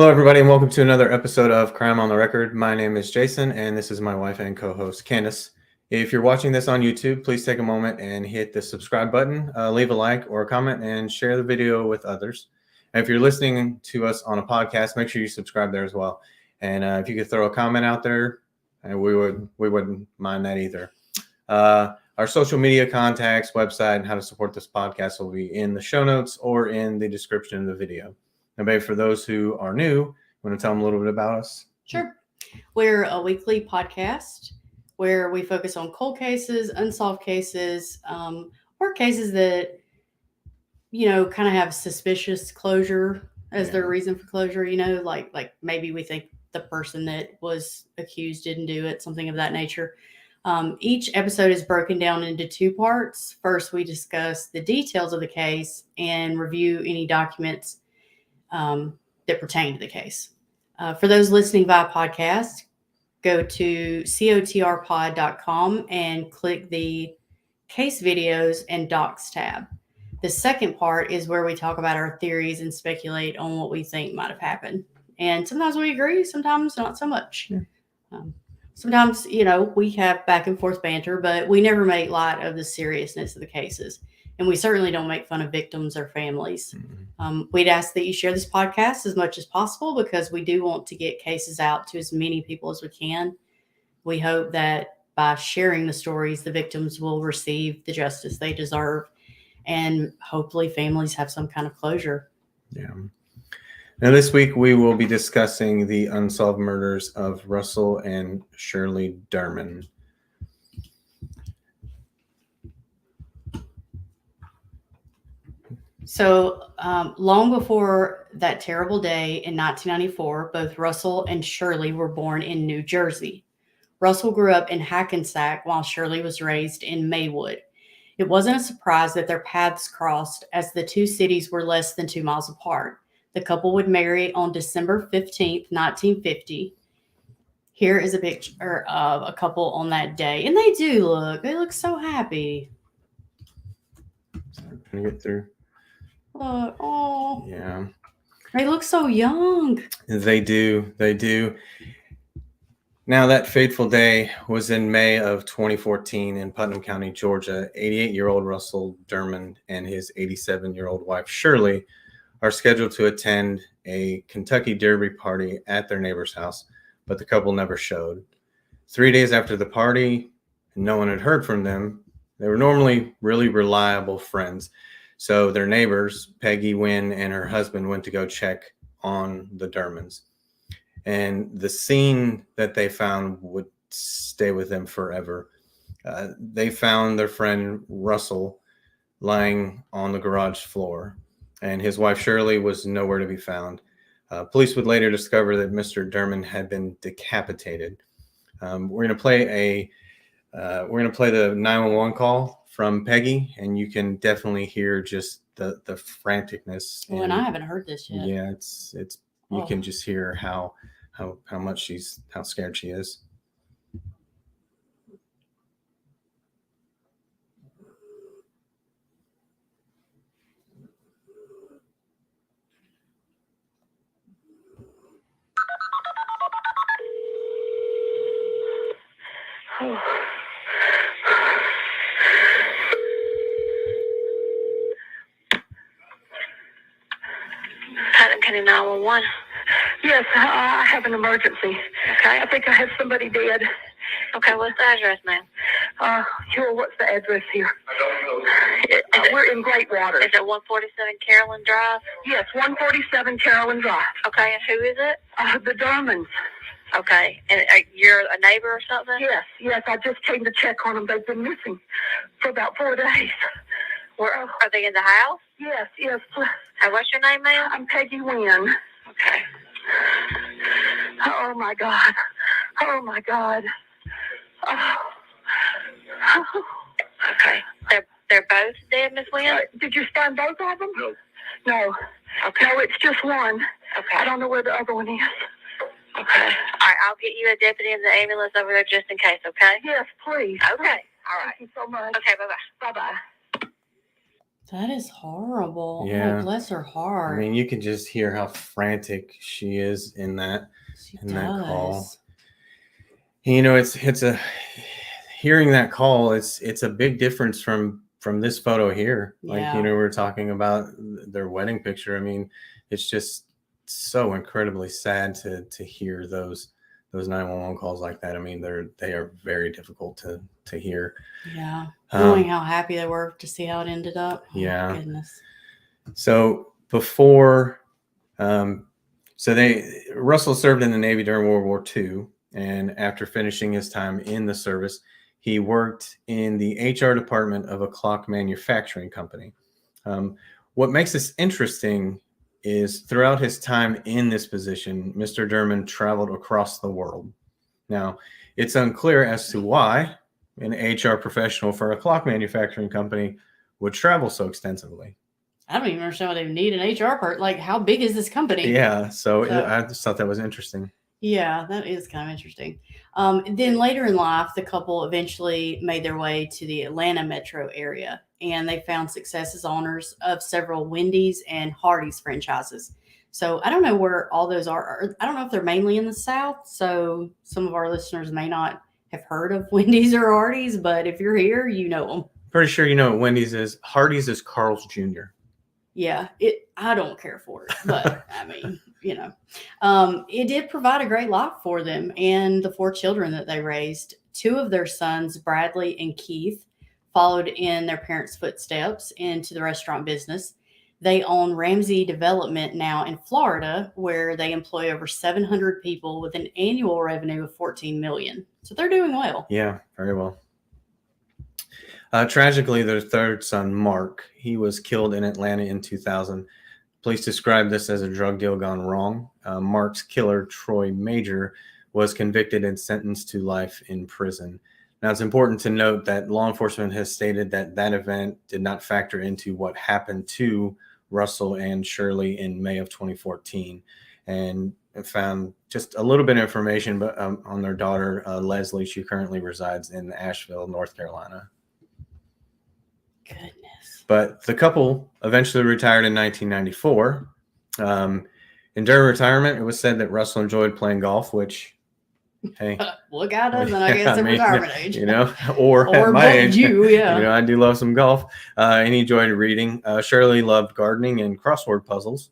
Hello, everybody, and welcome to another episode of Crime on the Record. My name is Jason, and this is my wife and co-host, Candace. If you're watching this on YouTube, please take a moment and hit the subscribe button, leave a like or a comment, and share the video with others. And if you're listening to us on a podcast, make sure you subscribe there as well. And if you could throw a comment out there, we wouldn't mind that either. Our social media contacts, website, and how to support this podcast will be in the show notes or in the description of the video. Now, babe, for those who are new, you want to tell them a little bit about us? Sure. We're a weekly podcast where we focus on cold cases, unsolved cases, or cases that, kind of have suspicious closure as their reason for closure, like maybe we think the person that was accused didn't do it, something of that nature. Each episode is broken down into two parts. First, we discuss the details of the case and review any documents that pertain to the case. For those listening via podcast, go to cotrpod.com and click the case videos and docs tab. The second part is where we talk about our theories and speculate on what we think might have happened. And sometimes we agree, sometimes not so much. Yeah. Sometimes, we have back and forth banter, but we never make light of the seriousness of the cases. And we certainly don't make fun of victims or families. Mm-hmm. We'd ask that you share this podcast as much as possible because we do want to get cases out to as many people as we can. We hope that by sharing the stories, the victims will receive the justice they deserve. And hopefully families have some kind of closure. Yeah. Now, this week we will be discussing the unsolved murders of Russell and Shirley Dermond. So long before that terrible day in 1994, both Russell and Shirley were born in New Jersey. Russell grew up in Hackensack while Shirley was raised in Maywood. It wasn't a surprise that their paths crossed as the two cities were less than 2 miles apart. The couple would marry on December 15th, 1950. Here is a picture of a couple on that day. And they look so happy. Can you get through? Look, oh. Yeah. They look so young. They do. Now, that fateful day was in May of 2014 in Putnam County, Georgia. 88-year-old Russell Dermond and his 87-year-old wife, Shirley, are scheduled to attend a Kentucky Derby party at their neighbor's house, but the couple never showed. 3 days after the party, no one had heard from them. They were normally really reliable friends. So their neighbors, Peggy Wynn and her husband, went to go check on the Dermonds. And the scene that they found would stay with them forever. They found their friend Russell lying on the garage floor, and his wife Shirley was nowhere to be found. Police would later discover that Mr. Dermond had been decapitated. We're going to play the 911 call from Peggy, and you can definitely hear just the franticness. Well, and I haven't heard this yet. Yeah, it's you can just hear how much how scared she is. Oh. Putnam County 911. Yes, I have an emergency. Okay. I think I have somebody dead. Okay, what's the address, ma'am? What's the address here? We're in Great Water. Is it 147 Carolyn Drive? Yes, 147 Carolyn Drive. Okay, and who is it? The Dermonds. Okay, and you're a neighbor or something? Yes, I just came to check on them. They've been missing for about 4 days. Are they in the house? Yes. What's your name, ma'am? I'm Peggy Wynn. Okay. Oh, my God. Oh. Okay. They're both dead, Miss Wynn? Did you find both of them? No. Okay. No, it's just one. Okay. I don't know where the other one is. Okay. All right, I'll get you a deputy in the ambulance over there just in case, okay? Yes, please. Okay. All right. Thank you so much. Okay, bye-bye. Bye-bye. That is horrible. Yeah. Oh, bless her heart. I mean, you can just hear how frantic she is in that call. does. You know, it's a hearing that call. It's a big difference from this photo here. Like, Yeah. you know, we're talking about their wedding picture. I mean, it's just so incredibly sad to hear those 911 calls like that. I mean, they are very difficult to hear. Yeah. Knowing how happy they were to see how it ended up. Oh, Yeah. goodness. So before, Russell served in the Navy during World War II, and after finishing his time in the service, he worked in the HR department of a clock manufacturing company. What makes this interesting is throughout his time in this position, Mr. Dermond traveled across the world. Now, it's unclear as to why an HR professional for a clock manufacturing company would travel so extensively. I don't even understand why they need an HR part. Like, how big is this company? Yeah, so I just thought that was interesting. Yeah, that is kind of interesting. Then later in life, the couple eventually made their way to the Atlanta metro area, and they found success as owners of several Wendy's and Hardee's franchises. So I don't know where all those are. I don't know if they're mainly in the South. So some of our listeners may not have heard of Wendy's or Hardee's, but if you're here, you know them. Pretty sure you know what Wendy's is. Hardee's is Carl's Jr. Yeah, I don't care for it, but I mean, you know, it did provide a great life for them and the 4 children that they raised. 2 of their sons, Bradley and Keith, followed in their parents' footsteps into the restaurant business. They own Ramsey Development now in Florida, where they employ over 700 people with an annual revenue of $14 million. So they're doing well. Yeah, very well. Tragically, their third son, Mark, he was killed in Atlanta in 2000. Police described this as a drug deal gone wrong. Mark's killer, Troy Major, was convicted and sentenced to life in prison. Now, it's important to note that law enforcement has stated that that event did not factor into what happened to Russell and Shirley in May of 2014, and found just a little bit of information but on their daughter, Leslie. She currently resides in Asheville, North Carolina. Goodness. But the couple eventually retired in 1994. In during retirement, it was said that Russell enjoyed playing golf, which, hey, look out doesn't, I guess, at retirement age. You know, or at my age, yeah. You know, I do love some golf, and he enjoyed reading. Shirley loved gardening and crossword puzzles.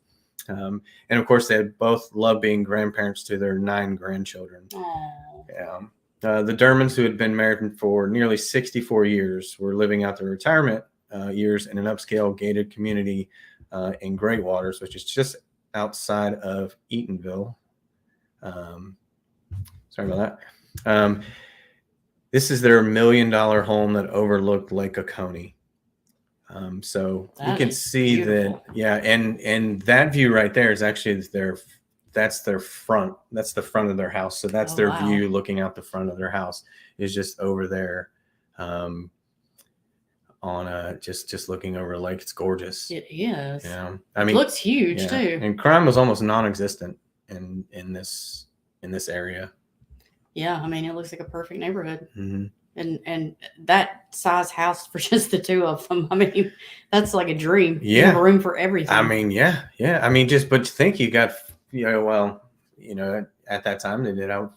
And of course, they both loved being grandparents to their 9 grandchildren. Aww. Yeah. The Dermonds, who had been married for nearly 64 years, were living out their retirement years in an upscale gated community in Great Waters, which is just outside of Eatonville. Sorry about that. This is their $1 million home that overlooked Lake Oconee. So you can see beautiful. That, yeah, and that view right there is actually that's their front. That's the front of their house. So that's their view looking out the front of their house is just over there, on just looking over a lake. It's gorgeous. It is. Yeah, I mean, it looks huge too. And crime was almost non-existent in this area. Yeah, I mean, it looks like a perfect neighborhood. Mm-hmm. And that size house for just the 2 of them. I mean, that's like a dream. Yeah, you have room for everything. I mean, yeah. I mean, but think you got. At that time they did out.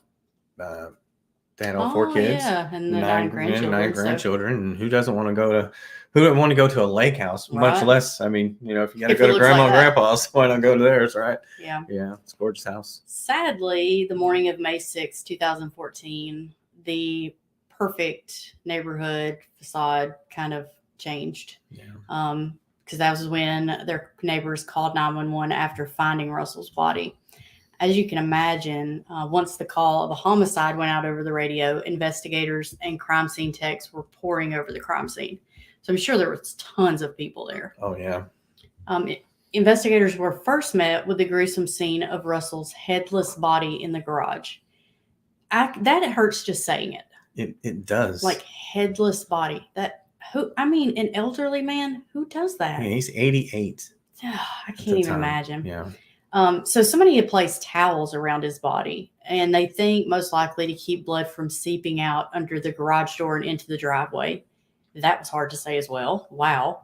They had all 4 kids, and the 9 grandchildren. 9 grandchildren, and who doesn't want to go to? Who doesn't want to go to a lake house? Right. Much less, I mean, if you got to go to grandma and grandpa's, why not go to theirs, right? Yeah, it's a gorgeous house. Sadly, the morning of May 6, 2014, the perfect neighborhood facade kind of changed. Yeah. Because that was when their neighbors called 911 after finding Russell's body. As you can imagine, once the call of a homicide went out over the radio, investigators and crime scene techs were pouring over the crime scene. So I'm sure there was tons of people there. Oh, yeah. Investigators were first met with the gruesome scene of Russell's headless body in the garage. That hurts just saying it. It does. Like headless body. An elderly man, who does that? Yeah, he's 88. I can't even imagine. Yeah. So somebody had placed towels around his body, and they think most likely to keep blood from seeping out under the garage door and into the driveway. That was hard to say as well. Wow.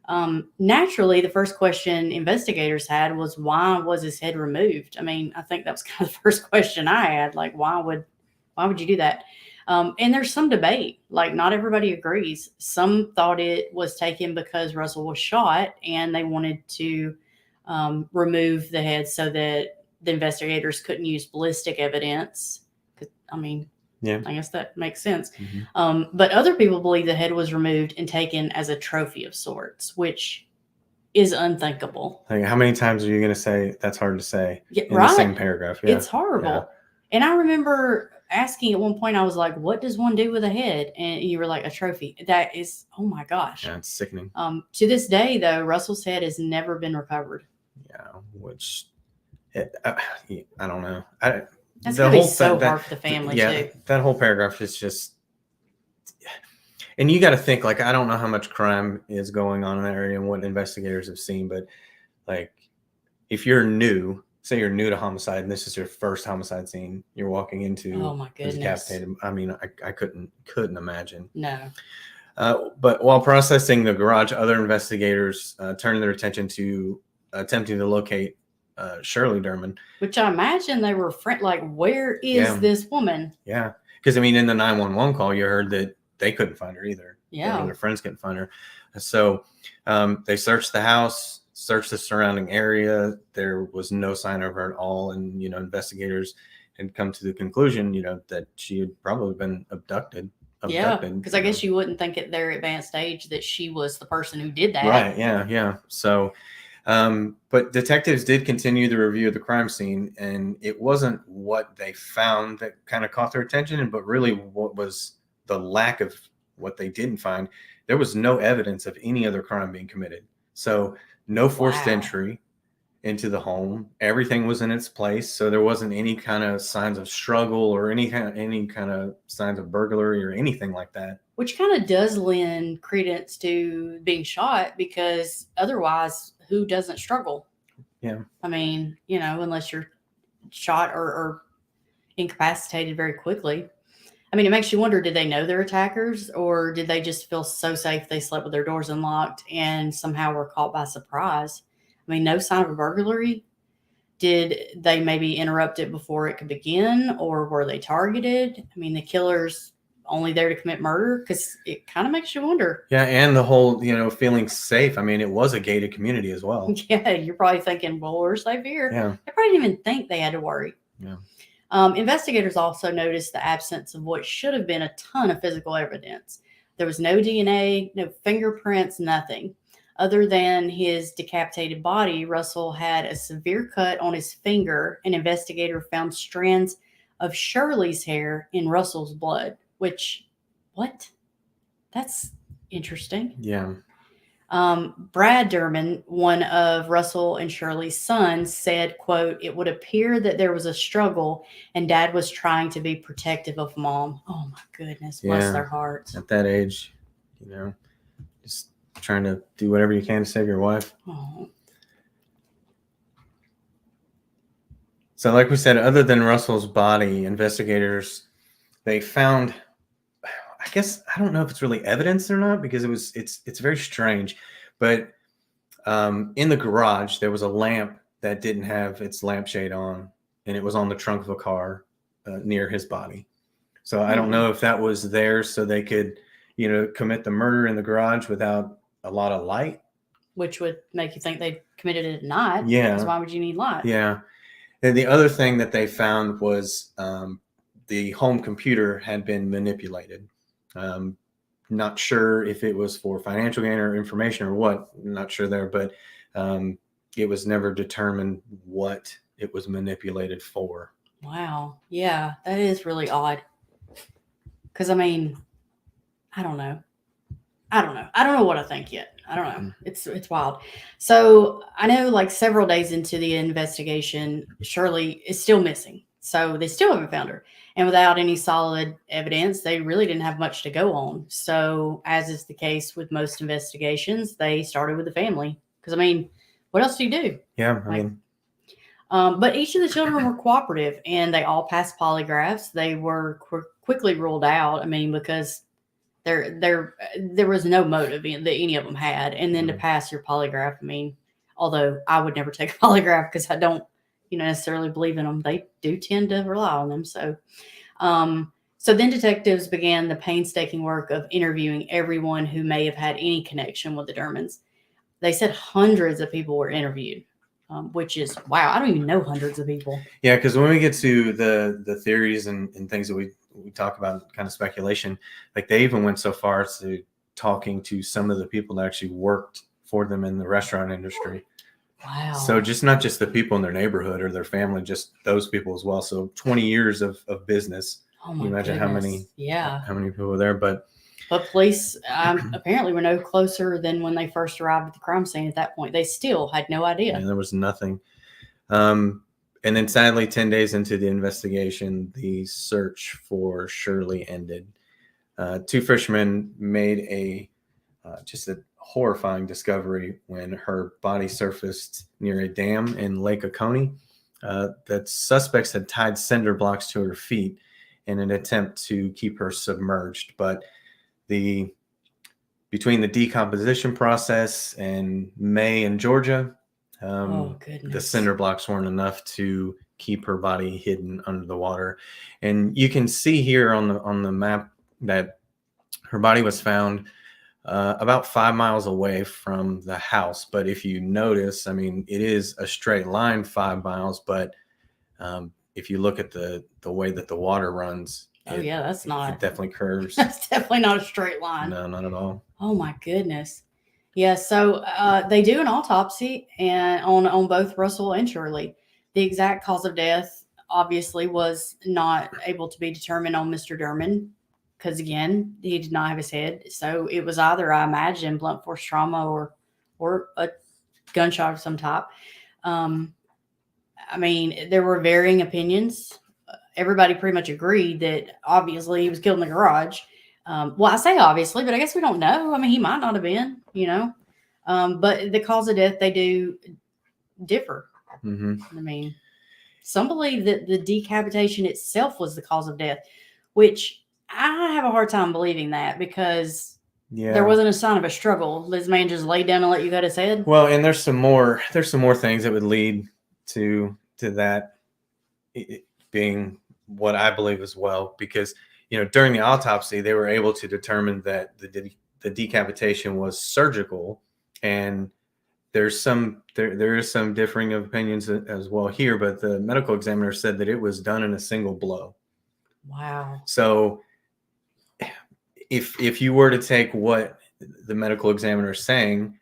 Mm. Naturally, the first question investigators had was, why was his head removed? I mean, I think that was kind of the first question I had. Like, why would you do that? And there's some debate. Like, not everybody agrees. Some thought it was taken because Russell was shot, and they wanted to remove the head so that the investigators couldn't use ballistic evidence. I mean, Yeah. I guess that makes sense. Mm-hmm. But other people believe the head was removed and taken as a trophy of sorts, which is unthinkable. Like, how many times are you going to say that's hard to say in right? the same paragraph? Yeah. It's horrible. Yeah. And I remember asking at one point, I was like, what does one do with a head? And you were like, a trophy. That is, oh my gosh. Yeah, it's sickening. To this day, though, Russell's head has never been recovered. Yeah, which I don't know. That's going to be so hard for the family, too. That whole paragraph is just, and you got to think, like, I don't know how much crime is going on in that area and what investigators have seen, but like, if you're new, say you're new to homicide and this is your first homicide scene you're walking into, oh my goodness, decapitated. I mean, I couldn't imagine. No. But while processing the garage, other investigators turned their attention to attempting to locate Shirley Dermond. Which I imagine they were like, where is this woman? Yeah. Because, I mean, in the 911 call, you heard that they couldn't find her either. Yeah. Their friends couldn't find her. So they searched the house, searched the surrounding area. There was no sign of her at all. And, investigators had come to the conclusion, that she had probably been abducted. Yeah, because I guess you wouldn't think at their advanced age that she was the person who did that. Right, yeah. So, but detectives did continue the review of the crime scene, and it wasn't what they found that kind of caught their attention, but really what was the lack of what they didn't find. There was no evidence of any other crime being committed. So no forced entry into the home. Everything was in its place. So there wasn't any kind of signs of struggle or any kind of signs of burglary or anything like that. Which kind of does lend credence to being shot, because otherwise, who doesn't struggle? Yeah. I mean, unless you're shot or incapacitated very quickly. I mean, it makes you wonder, did they know their attackers, or did they just feel so safe they slept with their doors unlocked and somehow were caught by surprise? I mean, no sign of a burglary. Did they maybe interrupt it before it could begin, or were they targeted? I mean, the killer's only there to commit murder, because it kind of makes you wonder. Yeah, and the whole, feeling safe. I mean, it was a gated community as well. Yeah, you're probably thinking, well, we're safe here. Yeah. They probably didn't even think they had to worry. Yeah. Investigators also noticed the absence of what should have been a ton of physical evidence. There was no DNA, no fingerprints, nothing. Other than his decapitated body, Russell had a severe cut on his finger. An investigator found strands of Shirley's hair in Russell's blood, which, what? That's interesting. Yeah. Brad Dermond, one of Russell and Shirley's sons, said, quote, "It would appear that there was a struggle and Dad was trying to be protective of Mom." Oh my goodness. Bless their hearts. At that age, just trying to do whatever you can to save your wife. Oh. So like we said, other than Russell's body, investigators, they found, I guess, I don't know if it's really evidence or not, because it's very strange, but in the garage, there was a lamp that didn't have its lampshade on, and it was on the trunk of a car near his body. So I don't know if that was there so they could, commit the murder in the garage without a lot of light. Which would make you think they committed it at night. Yeah. Because why would you need light? Yeah. And the other thing that they found was the home computer had been manipulated. Not sure if it was for financial gain or information or what. Not sure there, but it was never determined what it was manipulated for. Wow. Yeah, that is really odd. Because, I mean, I don't know. I don't know what I think yet. I don't know. It's wild. So I know, like, several days into the investigation, Shirley is still missing. So they still haven't found her. And without any solid evidence, they really didn't have much to go on. So, as is the case with most investigations, they started with the family. Because, I mean, what else do you do? Yeah, But each of the children were cooperative, and they all passed polygraphs. They were quickly ruled out. I mean, because There was no motive that any of them had. And then to pass your polygraph, I mean, although I would never take a polygraph because I don't, necessarily believe in them. They do tend to rely on them. So, so then detectives began the painstaking work of interviewing everyone who may have had any connection with the Dermonds. They said hundreds of people were interviewed, which is, wow, I don't even know hundreds of people. Yeah, because when we get to the theories and things that we talk about, kind of speculation, like they even went so far as to talking to some of the people that actually worked for them in the restaurant industry. Wow. So just not just the people in their neighborhood or their family, just those people as well. So 20 years of business. Oh my you imagine goodness. how many people were there, but police apparently were no closer than when they first arrived at the crime scene. At that point, they still had no idea. there was nothing. And then sadly, 10 days into the investigation, the search for Shirley ended. Two fishermen made just a horrifying discovery when her body surfaced near a dam in Lake Oconee. That suspects had tied cinder blocks to her feet in an attempt to keep her submerged. But between the decomposition process and May in Georgia, the cinder blocks weren't enough to keep her body hidden under the water. And you can see here on the map that her body was found about 5 miles away from the house. But if you notice, I mean, it is a straight line 5 miles, but if you look at the way that the water runs, it definitely curves. That's definitely not a straight line. No, not at all. Oh my goodness. Yeah, so they do an autopsy and on both Russell and Shirley. The exact cause of death obviously was not able to be determined on Mr. Dermond because, again, he did not have his head. So it was either, I imagine, blunt force trauma or a gunshot of some type. I mean, there were varying opinions. Everybody pretty much agreed that obviously he was killed in the garage. Well, I say obviously, but I guess we don't know. I mean, he might not have been, but the cause of death, they do differ. Mm-hmm. I mean, some believe that the decapitation itself was the cause of death, which I have a hard time believing that because there wasn't a sign of a struggle. This man just laid down and let you cut his head. Well, and there's some more things that would lead to that being what I believe as well, because during the autopsy they were able to determine that the decapitation was surgical, and there is some differing of opinions as well here, but the medical examiner said that it was done in a single blow. Wow. So if you were to take what the medical examiner is saying,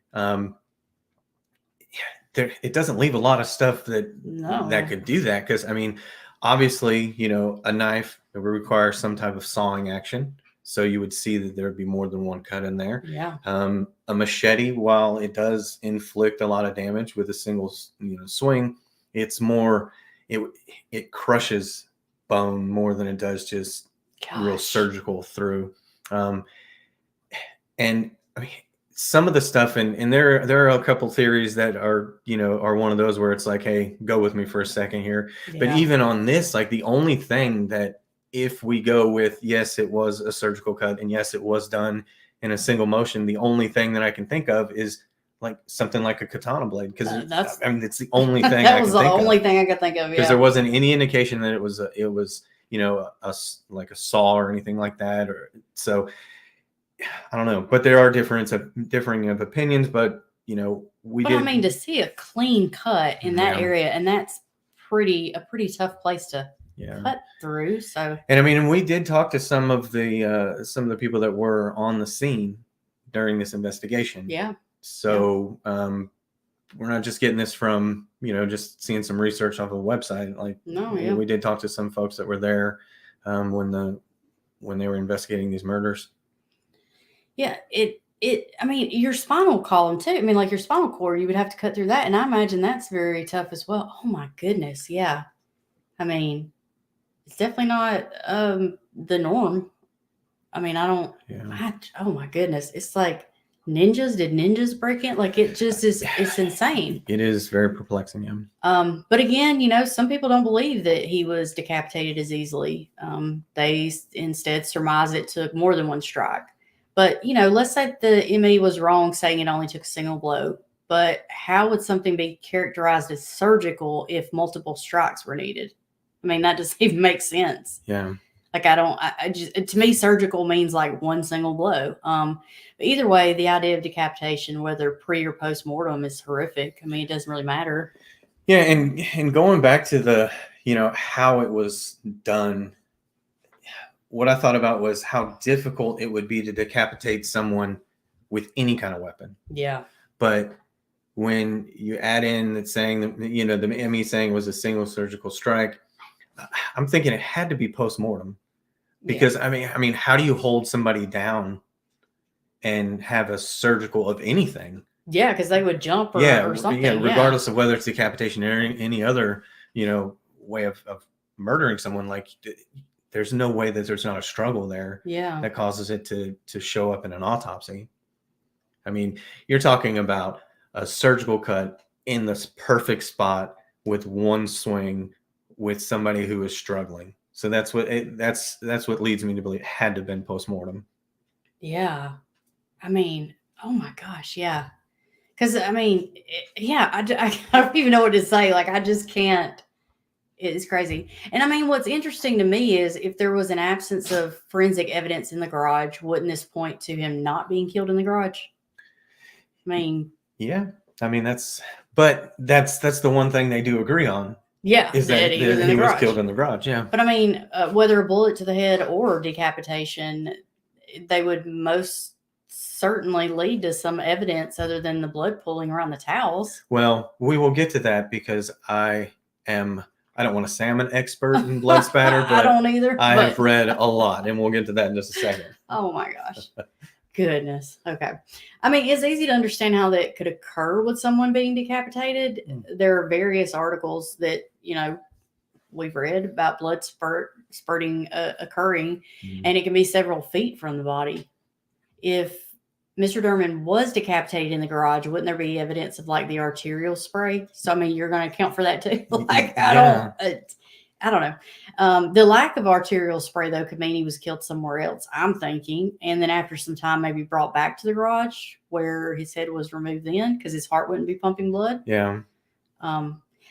it doesn't leave a lot of stuff that could do that. Because I mean, obviously, a knife would require some type of sawing action, so you would see that there would be more than one cut in there. Yeah. A machete, while it does inflict a lot of damage with a single swing, it's more it crushes bone more than it does just real surgical through. And I mean, some of the stuff, and there are a couple theories that are one of those where it's like, hey, go with me for a second here. Yeah. But even on this, like, the only thing that, if we go with, yes, it was a surgical cut and yes, it was done in a single motion, the only thing that I can think of is like something like a katana blade, because it's the only thing that was the only thing I could think of, because there wasn't any indication that it was like a saw or anything like that, or so. I don't know, but there are differing of opinions, but I mean, to see a clean cut in that area, and that's a pretty tough place to cut through. So, and I mean, we did talk to some of the people that were on the scene during this investigation. Yeah. So we're not just getting this from just seeing some research off a website. Like, we did talk to some folks that were there when they were investigating these murders. Yeah, I mean, your spinal column too. I mean, like your spinal cord, you would have to cut through that. And I imagine that's very tough as well. Oh my goodness. Yeah. I mean, it's definitely not the norm. I mean, oh my goodness. It's like did ninjas break in? Like, it just is, it's insane. It is very perplexing. Yeah. But again, some people don't believe that he was decapitated as easily. They instead surmise it took more than one strike. But, let's say the ME was wrong saying it only took a single blow. But how would something be characterized as surgical if multiple strikes were needed? I mean, that doesn't even make sense. Yeah. Like, I just, to me, surgical means like one single blow. But either way, the idea of decapitation, whether pre or post mortem, is horrific. I mean, it doesn't really matter. Yeah. And going back to the, how it was done, what I thought about was how difficult it would be to decapitate someone with any kind of weapon. Yeah. But when you add in that saying that, the ME saying was a single surgical strike, I'm thinking it had to be post-mortem because I mean, how do you hold somebody down and have a surgical of anything? Yeah, because they would jump or something. Yeah, regardless of whether it's decapitation or any other, way of murdering someone. Like, there's no way that there's not a struggle there that causes it to show up in an autopsy. I mean, you're talking about a surgical cut in this perfect spot with one swing with somebody who is struggling. So that's what leads me to believe it had to have been post-mortem. Yeah. I mean, oh my gosh. Yeah. Because, I mean, I don't even know what to say. Like, I just can't. It's crazy. And I mean, what's interesting to me is if there was an absence of forensic evidence in the garage, wouldn't this point to him not being killed in the garage? I mean, yeah. I mean, that's the one thing they do agree on. Yeah, is that he was killed in the garage. Yeah. But I mean, whether a bullet to the head or decapitation, they would most certainly lead to some evidence other than the blood pooling around the towels. Well, we will get to that because I don't want to say I'm an expert in blood spatter, but I don't either. I have read a lot, and we'll get to that in just a second. Oh my gosh. Goodness. Okay. I mean, it's easy to understand how that could occur with someone being decapitated. There are various articles that, we've read about blood spurting occurring, and it can be several feet from the body. If Mr. Dermond was decapitated in the garage, wouldn't there be evidence of like the arterial spray? So, I mean, you're going to account for that too. Like, I don't know. The lack of arterial spray, though, could mean he was killed somewhere else, I'm thinking. And then after some time, maybe brought back to the garage where his head was removed then because his heart wouldn't be pumping blood. Yeah.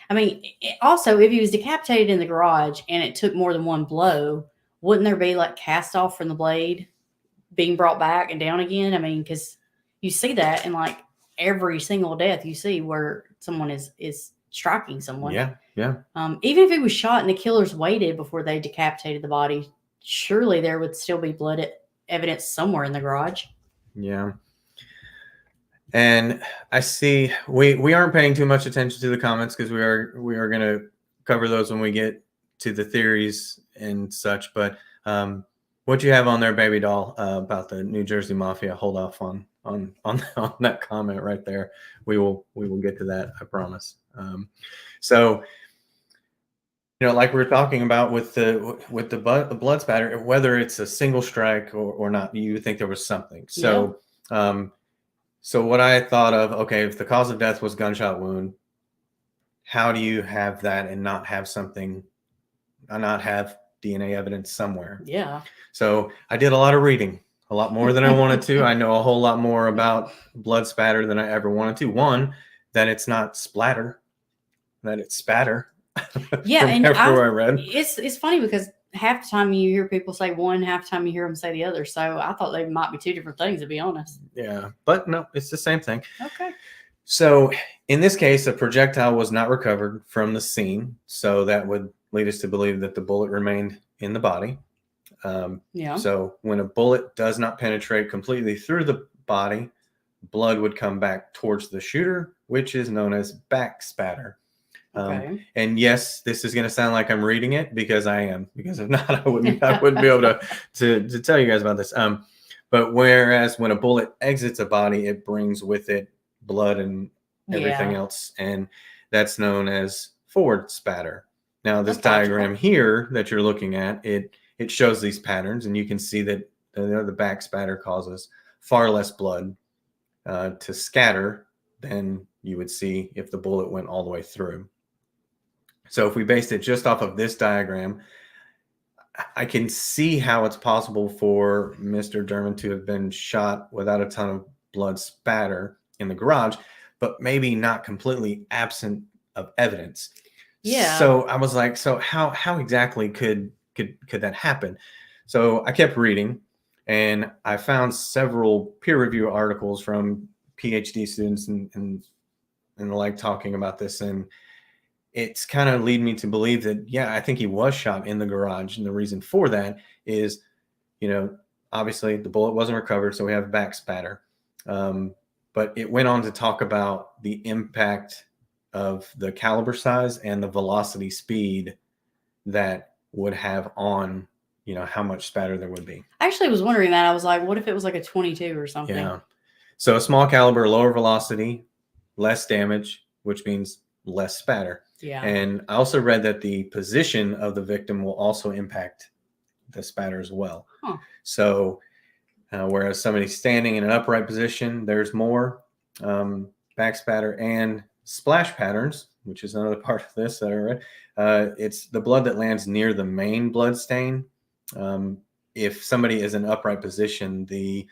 I mean, also, if he was decapitated in the garage and it took more than one blow, wouldn't there be like cast off from the blade being brought back and down again? I mean, because you see that in like every single death you see where someone is striking someone. Yeah. Even if he was shot and the killers waited before they decapitated the body, surely there would still be blood evidence somewhere in the garage. Yeah. And I see we aren't paying too much attention to the comments because we are going to cover those when we get to the theories and such. But what you have on there, baby doll, about the New Jersey Mafia, hold off on that comment right there. We will get to that, I promise. So, like we were talking about with the blood spatter, whether it's a single strike or not, you would think there was something. So, so what I thought of, okay, if the cause of death was gunshot wound, how do you have that and not have something, not have DNA evidence somewhere? Yeah. So I did a lot of reading, a lot more than I wanted to. I know a whole lot more about blood spatter than I ever wanted to. One, that it's not splatter, that it's spatter. Yeah, and I read. It's funny because half the time you hear people say one, half the time you hear them say the other. So I thought they might be two different things, to be honest. Yeah, but no, it's the same thing. Okay. So in this case, a projectile was not recovered from the scene. So that would lead us to believe that the bullet remained in the body. So when a bullet does not penetrate completely through the body, blood would come back towards the shooter, which is known as back spatter. And yes, this is going to sound like I'm reading it because I am. Because if not, I wouldn't be able to tell you guys about this. But whereas when a bullet exits a body, it brings with it blood and everything else, and that's known as forward spatter. Now, this diagram here that you're looking at, it shows these patterns, and you can see that the back spatter causes far less blood to scatter than you would see if the bullet went all the way through. So if we based it just off of this diagram, I can see how it's possible for Mr. Dermond to have been shot without a ton of blood spatter in the garage, but maybe not completely absent of evidence. Yeah. So I was like, so how exactly could that happen? So I kept reading, and I found several peer review articles from PhD students and the like talking about this, and it's kind of lead me to believe that, yeah, I think he was shot in the garage. And the reason for that is, obviously the bullet wasn't recovered, so we have back spatter. But it went on to talk about the impact of the caliber size and the velocity speed that would have on, how much spatter there would be. I actually was wondering that. I was like, what if it was like a 22 or something? Yeah. So a small caliber, lower velocity, less damage, which means less spatter. Yeah. And I also read that the position of the victim will also impact the spatter as well. Huh. So whereas somebody's standing in an upright position, there's more back spatter and splash patterns, which is another part of this that I read. It's the blood that lands near the main blood stain. If somebody is in an upright position, the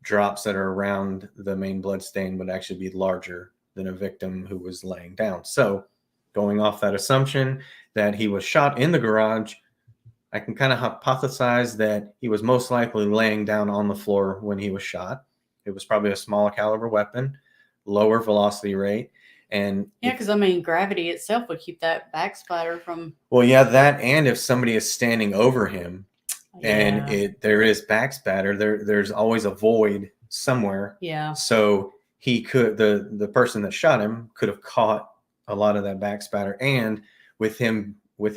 drops that are around the main blood stain would actually be larger than a victim who was laying down. So going off that assumption that he was shot in the garage, I can kind of hypothesize that he was most likely laying down on the floor when he was shot. It was probably a small caliber weapon, lower velocity rate. And Yeah, because gravity itself would keep that back splatter from. Well, yeah, that, and if somebody is standing over him and there is back spatter, there's always a void somewhere. Yeah. So he could, the person that shot him could have caught a lot of that back spatter, and with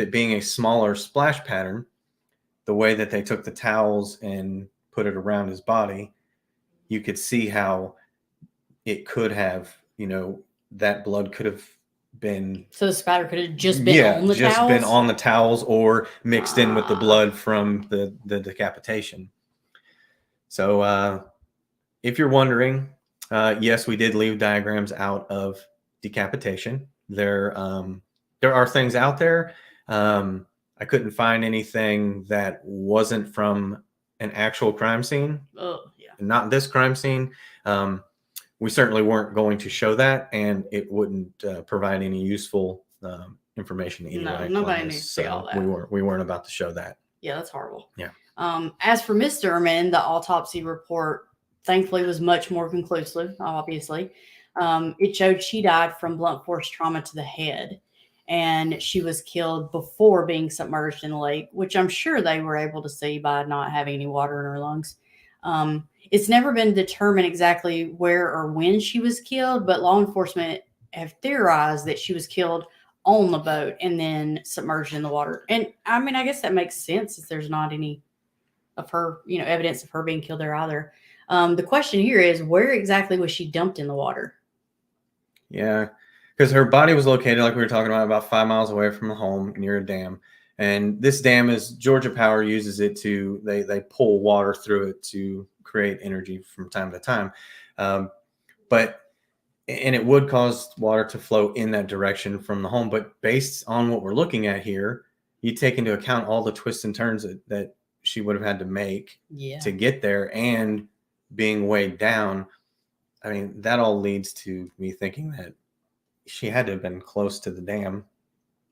it being a smaller splash pattern, the way that they took the towels and put it around his body, you could see how it could have, that blood could have been. So the spatter could have just been on the towels? Been on the towels or mixed in with the blood from the decapitation. So if you're wondering, yes, we did leave diagrams out of decapitation. There are things out there. I couldn't find anything that wasn't from an actual crime scene. Oh, yeah. Not this crime scene. We certainly weren't going to show that, and it wouldn't provide any useful information either. No, nobody needs to see all that. We weren't about to show that. Yeah, that's horrible. Yeah. As for Miss Dermond, the autopsy report thankfully was much more conclusive, obviously. It showed she died from blunt force trauma to the head, and she was killed before being submerged in the lake, which I'm sure they were able to see by not having any water in her lungs. It's never been determined exactly where or when she was killed, but law enforcement have theorized that she was killed on the boat and then submerged in the water. And I guess that makes sense if there's not any of her, evidence of her being killed there either. The question here is, where exactly was she dumped in the water? Yeah, because her body was located, like we were talking about 5 miles away from the home near a dam. And this dam is Georgia Power uses it to, they pull water through it to create energy from time to time. And it would cause water to flow in that direction from the home. But based on what we're looking at here, you take into account all the twists and turns that she would have had to make to get there, and being weighed down. That all leads to me thinking that she had to have been close to the dam.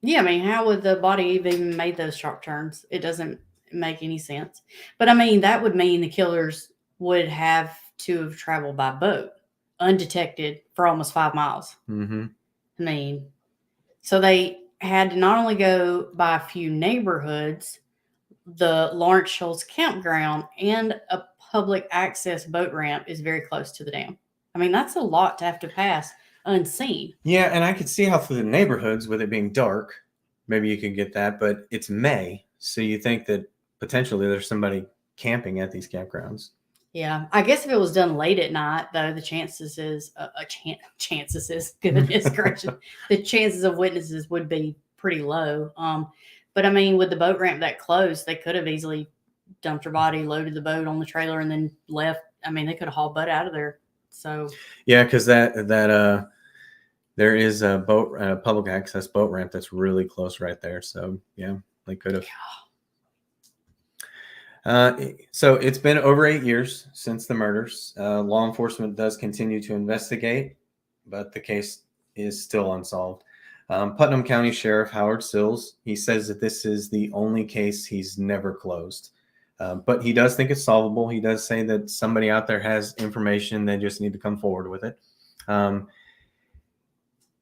Yeah, how would the body even made those sharp turns? It doesn't make any sense. But that would mean the killers would have to have traveled by boat, undetected, for almost 5 miles. Mm-hmm. So they had to not only go by a few neighborhoods, the Lawrence Shoals campground and a public access boat ramp is very close to the dam. That's a lot to have to pass unseen. Yeah, and I could see how through the neighborhoods, with it being dark, maybe you could get that, but it's May, so you think that potentially there's somebody camping at these campgrounds. Yeah, I guess if it was done late at night, though, the chances is goodness gracious, the chances of witnesses would be pretty low. But with the boat ramp that close, they could have easily dumped her body, loaded the boat on the trailer, and then left. They could have hauled boat out of there. So yeah, because that there is a public access boat ramp that's really close right there. So yeah, they could have. So it's been over 8 years since the murders. Law enforcement does continue to investigate, but the case is still unsolved. Putnam County Sheriff Howard Sills, he says that this is the only case he's never closed. But he does think it's solvable. He does say that somebody out there has information. They just need to come forward with it.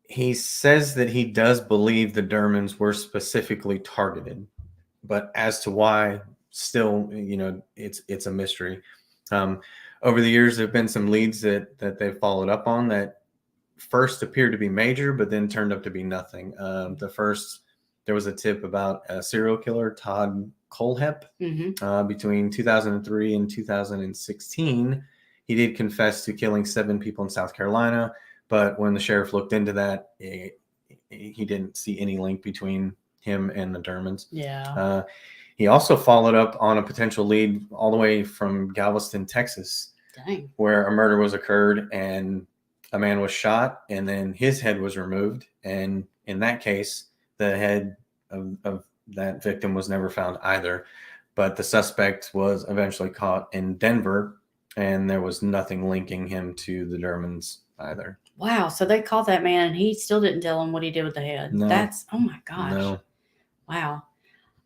He says that he does believe the Dermonds were specifically targeted, but as to why, still, it's a mystery. Over the years, there have been some leads that they've followed up on that first appeared to be major, but then turned up to be nothing. There was a tip about a serial killer, Todd Colehep, between 2003 and 2016. He did confess to killing 7 people in South Carolina, but when the sheriff looked into that, he didn't see any link between him and the Dermonds. Yeah. He also followed up on a potential lead all the way from Galveston, Texas, where a murder was occurred and a man was shot and then his head was removed. And in that case, the head of that victim was never found either. But the suspect was eventually caught in Denver, and there was nothing linking him to the Dermonds either. Wow. So they caught that man and he still didn't tell him what he did with the head. No. That's, oh my gosh. No. Wow.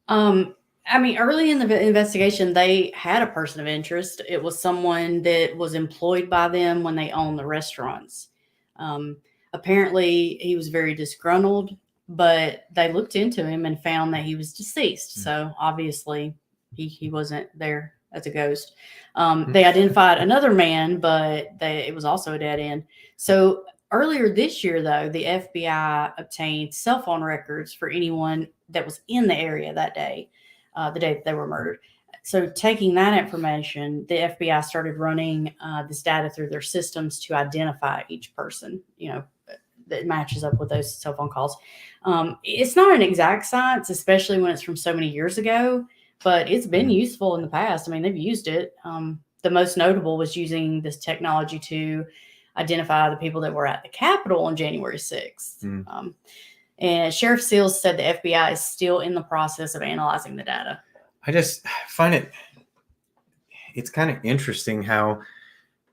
Early in the investigation, they had a person of interest. It was someone that was employed by them when they owned the restaurants. Apparently, he was very disgruntled, but they looked into him and found that he was deceased. So obviously, he wasn't there as a ghost. They identified another man, but it was also a dead end. So earlier this year, though, the FBI obtained cell phone records for anyone that was in the area that day. The day that they were murdered. So taking that information, the FBI started running this data through their systems to identify each person, that matches up with those cell phone calls. It's not an exact science, especially when it's from so many years ago, but it's been useful in the past. They've used it. The most notable was using this technology to identify the people that were at the Capitol on January 6th. And Sheriff Sills said the FBI is still in the process of analyzing the data. I just find it's kind of interesting how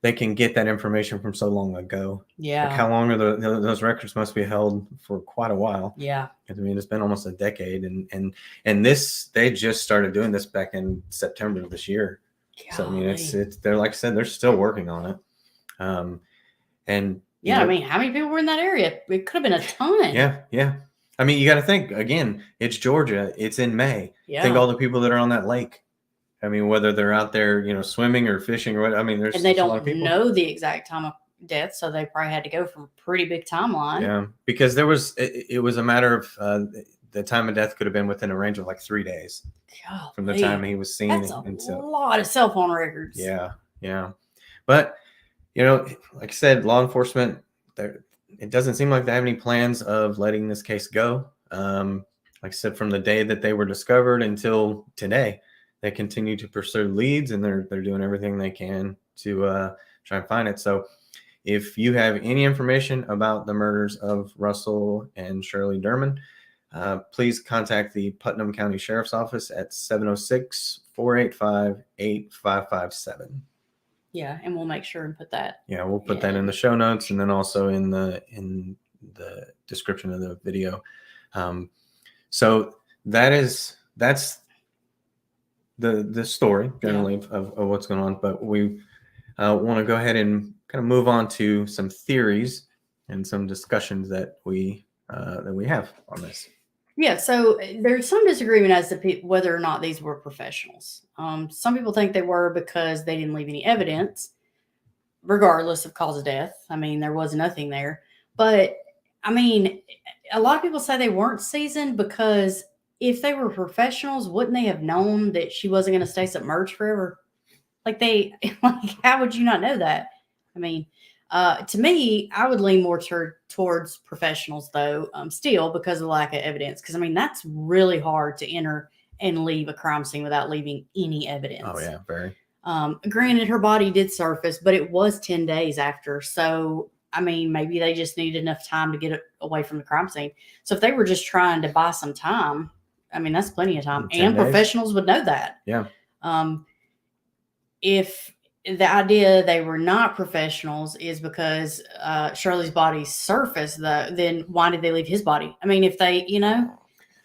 they can get that information from so long ago. Yeah. Like how long are those records must be held for quite a while. Yeah. It's been almost a decade, and they just started doing this back in September of this year. Golly. So they're, like I said, they're still working on it. How many people were in that area? It could have been a ton. Yeah. You got to think, again, it's Georgia. It's in May. Yeah. Think all the people that are on that lake. Whether they're out there, swimming or fishing or what. There's and they a lot of don't people. know the exact time of death, so they probably had to go from a pretty big timeline. Yeah, because it was a matter of the time of death could have been within a range of like 3 days from the time he was seen. That's a lot of cell phone records. Yeah. But, like I said, law enforcement, it doesn't seem like they have any plans of letting this case go. Like I said, from the day that they were discovered until today, they continue to pursue leads, and they're doing everything they can to try and find it. So if you have any information about the murders of Russell and Shirley Dermond, please contact the Putnam County Sheriff's Office at 706-485-8557. Yeah, and we'll make sure and put that. Yeah, we'll put that in the show notes, and then also in the description of the video. So that's the story generally of what's going on. But we want to go ahead and kind of move on to some theories and some discussions that we have on this. Yeah, so there's some disagreement as to whether or not these were professionals. Some people think they were because they didn't leave any evidence, regardless of cause of death. There was nothing there. But, a lot of people say they weren't seasoned because if they were professionals, wouldn't they have known that she wasn't going to stay submerged forever? How would you not know that? To me, I would lean more towards professionals, though, still because of the lack of evidence. Because, that's really hard to enter and leave a crime scene without leaving any evidence. Oh, yeah, very. Granted, her body did surface, but it was 10 days after. So, maybe they just needed enough time to get it away from the crime scene. So, if they were just trying to buy some time, that's plenty of time. And professionals would know that. Yeah. If the idea they were not professionals is because Shirley's body surfaced, then why did they leave his body? I mean, if they,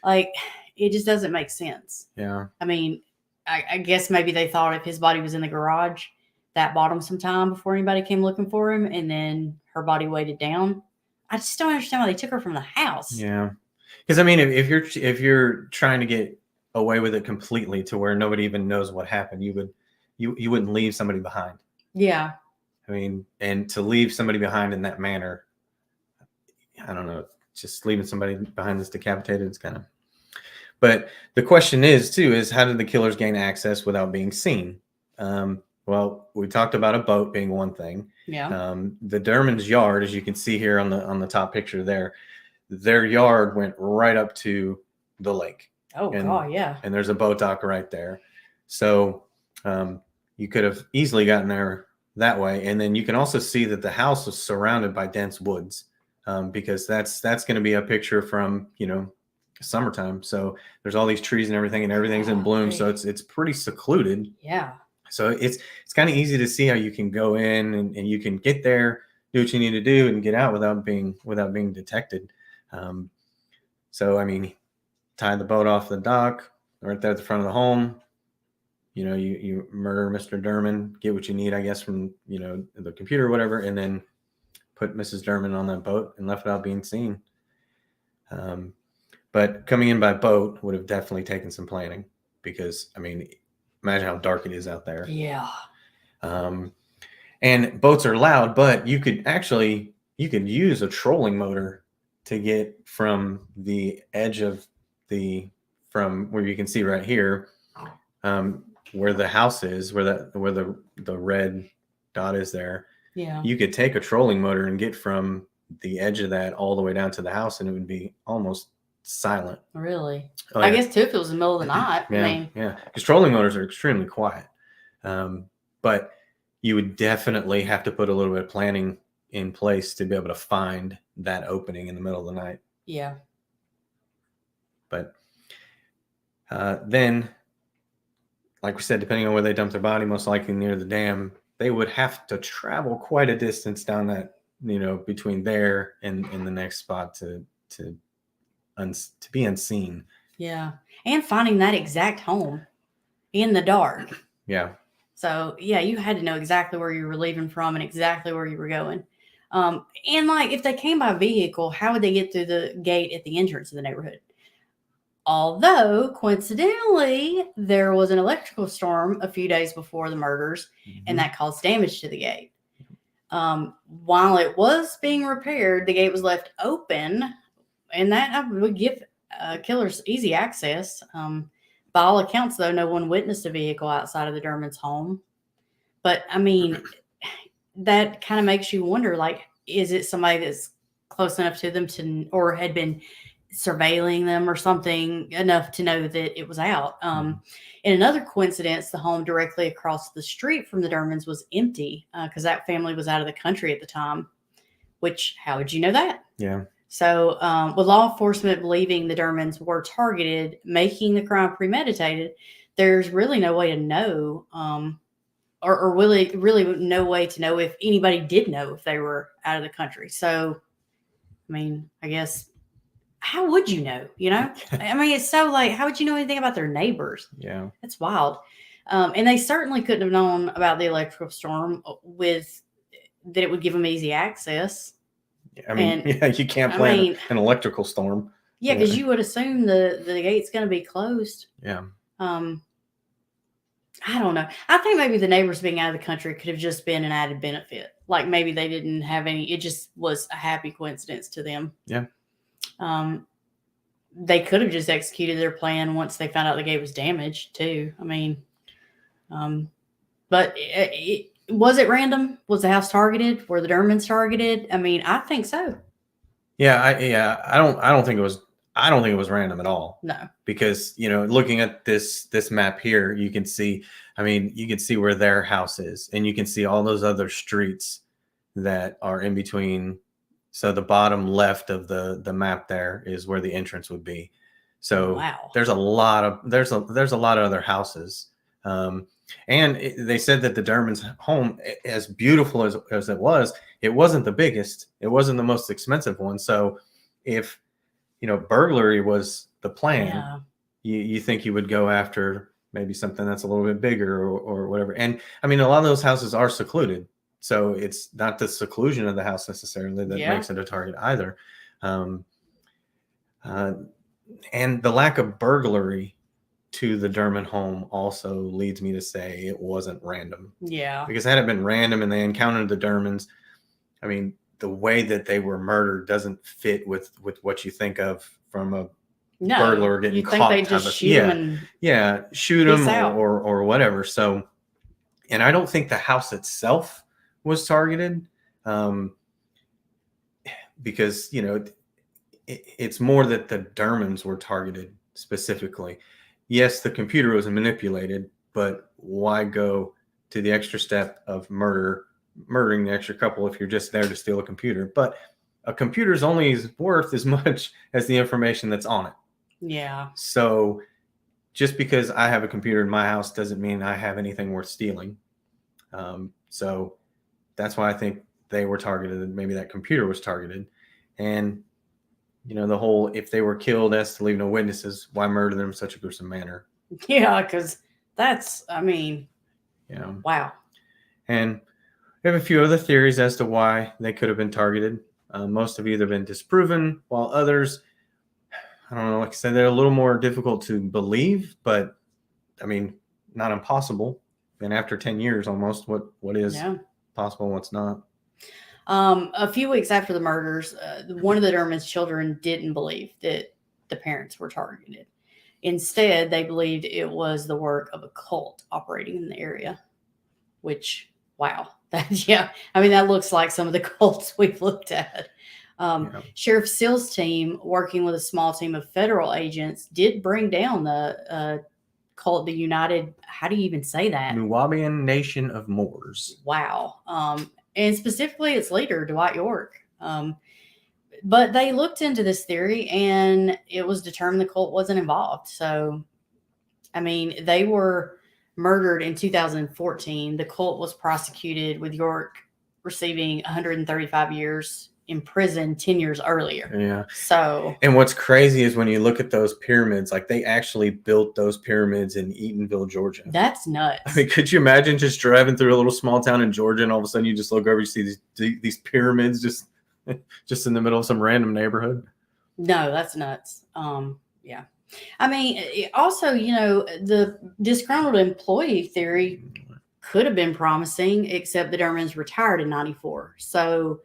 like, it just doesn't make sense. Yeah. I mean, I guess maybe they thought if his body was in the garage, that bought him some time before anybody came looking for him, and then her body weighted down. I just don't understand why they took her from the house. Yeah. Because I mean, if you're trying to get away with it completely to where nobody even knows what happened, you wouldn't leave somebody behind. Yeah. I mean, and to leave somebody behind in that manner, I don't know, just leaving somebody behind that's decapitated is kind of. But the question is how did the killers gain access without being seen? Well, we talked about a boat being one thing. Yeah. The Dermond's yard, as you can see here on the top picture there, their yard went right up to the lake. Oh, God, yeah. And there's a boat dock right there. So you could have easily gotten there that way. And then you can also see that the house was surrounded by dense woods because that's going to be a picture from, summertime. So there's all these trees and everything's in bloom. So it's pretty secluded. Yeah. So it's kind of easy to see how you can go in and you can get there, do what you need to do, and get out without being detected. So I mean, tie the boat off the dock right there at the front of the home. You murder Mr. Dermond, get what you need, I guess, from the computer or whatever, and then put Mrs. Dermond on that boat and left without being seen. But coming in by boat would have definitely taken some planning because, I mean, imagine how dark it is out there. Yeah. And boats are loud, but you could use a trolling motor to get from the edge of from where you can see right here, where the house is, where the red dot is there. Yeah. You could take a trolling motor and get from the edge of that all the way down to the house, and it would be almost silent. Really? Oh, I yeah. guess too if it was in the middle of the night. Yeah. Because trolling motors are extremely quiet. But you would definitely have to put a little bit of planning in place to be able to find that opening in the middle of the night. Yeah. But then, like we said, depending on where they dumped their body, most likely near the dam, they would have to travel quite a distance down that, between there and the next spot to be unseen. Yeah. And finding that exact home in the dark. Yeah. So, yeah, you had to know exactly where you were leaving from and exactly where you were going. And like if they came by vehicle, how would they get through the gate at the entrance of the neighborhood? Although, coincidentally, there was an electrical storm a few days before the murders, and that caused damage to the gate. While it was being repaired, the gate was left open, and that would give killers easy access. By all accounts, though, no one witnessed a vehicle outside of the Dermond's home. But, I mean, that kind of makes you wonder, like, is it somebody that's close enough to them or had been surveilling them or something enough to know that it was out? In another coincidence, the home directly across the street from the Dermonds was empty because that family was out of the country at the time, which, how would you know that? Yeah. So with law enforcement believing the Dermonds were targeted, making the crime premeditated, there's really no way to know or really no way to know if anybody did know if they were out of the country. So, I mean, I guess, how would you know? I mean, it's so like, how would you know anything about their neighbors? Yeah. That's wild. And they certainly couldn't have known about the electrical storm that it would give them easy access. I mean, you can't plan an electrical storm. Yeah, because you would assume the gate's going to be closed. Yeah. I don't know. I think maybe the neighbors being out of the country could have just been an added benefit. Like maybe they didn't have any. It just was a happy coincidence to them. Yeah. They could have just executed their plan once they found out the gate was damaged too. I mean, but was it random? Was the house targeted? Were the Dermonds targeted? I mean, I think so. Yeah, I don't think it was. I don't think it was random at all. No, because looking at this map here, you can see. I mean, you can see where their house is, and you can see all those other streets that are in between. So the bottom left of the map there is where the entrance would be. So wow. There's a lot of other houses They said that the Dermond's home, as beautiful as it wasn't the biggest. It wasn't the most expensive one. So if, burglary was the plan, you think you would go after maybe something that's a little bit bigger or whatever. And I mean, a lot of those houses are secluded. So it's not the seclusion of the house necessarily that makes it a target either. And the lack of burglary to the Dermond home also leads me to say it wasn't random. Yeah. Because had it been random and they encountered the Dermonds, I mean, the way that they were murdered doesn't fit with what you think of from a burglar getting caught. You think they just shoot them shoot them or whatever. So, and I don't think the house itself was targeted, because it's more that the Dermonds were targeted specifically. Yes, the computer was manipulated, but why go to the extra step of murdering the extra couple if you're just there to steal a computer? But a computer is only worth as much as the information that's on it. Yeah. So just because I have a computer in my house doesn't mean I have anything worth stealing. So that's why I think they were targeted, and maybe that computer was targeted. And the whole, if they were killed as to leave no witnesses, why murder them in such a gruesome manner? Yeah, because that's, wow. And we have a few other theories as to why they could have been targeted. Most have either been disproven, while others, I don't know, like I said, they're a little more difficult to believe, but I mean, not impossible. And after 10 years almost, what is possible and what's not? A few weeks after the murders, one of the Dermond's children didn't believe that the parents were targeted. Instead, they believed it was the work of a cult operating in the area, which, wow. That looks like some of the cults we've looked at. Sheriff Seal's team, working with a small team of federal agents, did bring down the cult, the United, how do you even say that? Nuwaubian Nation of Moors. Wow. And specifically its leader, Dwight York. But they looked into this theory and it was determined the cult wasn't involved. So, they were murdered in 2014. The cult was prosecuted, with York receiving 135 years in prison 10 years earlier. Yeah. So, and what's crazy is when you look at those pyramids, like they actually built those pyramids in Eatonville, Georgia. That's nuts. I mean, could you imagine just driving through a little small town in Georgia and all of a sudden you just look over, you see these pyramids just in the middle of some random neighborhood? No, that's nuts. Yeah. Also, the disgruntled employee theory could have been promising, except the Dermonds retired in 94. So,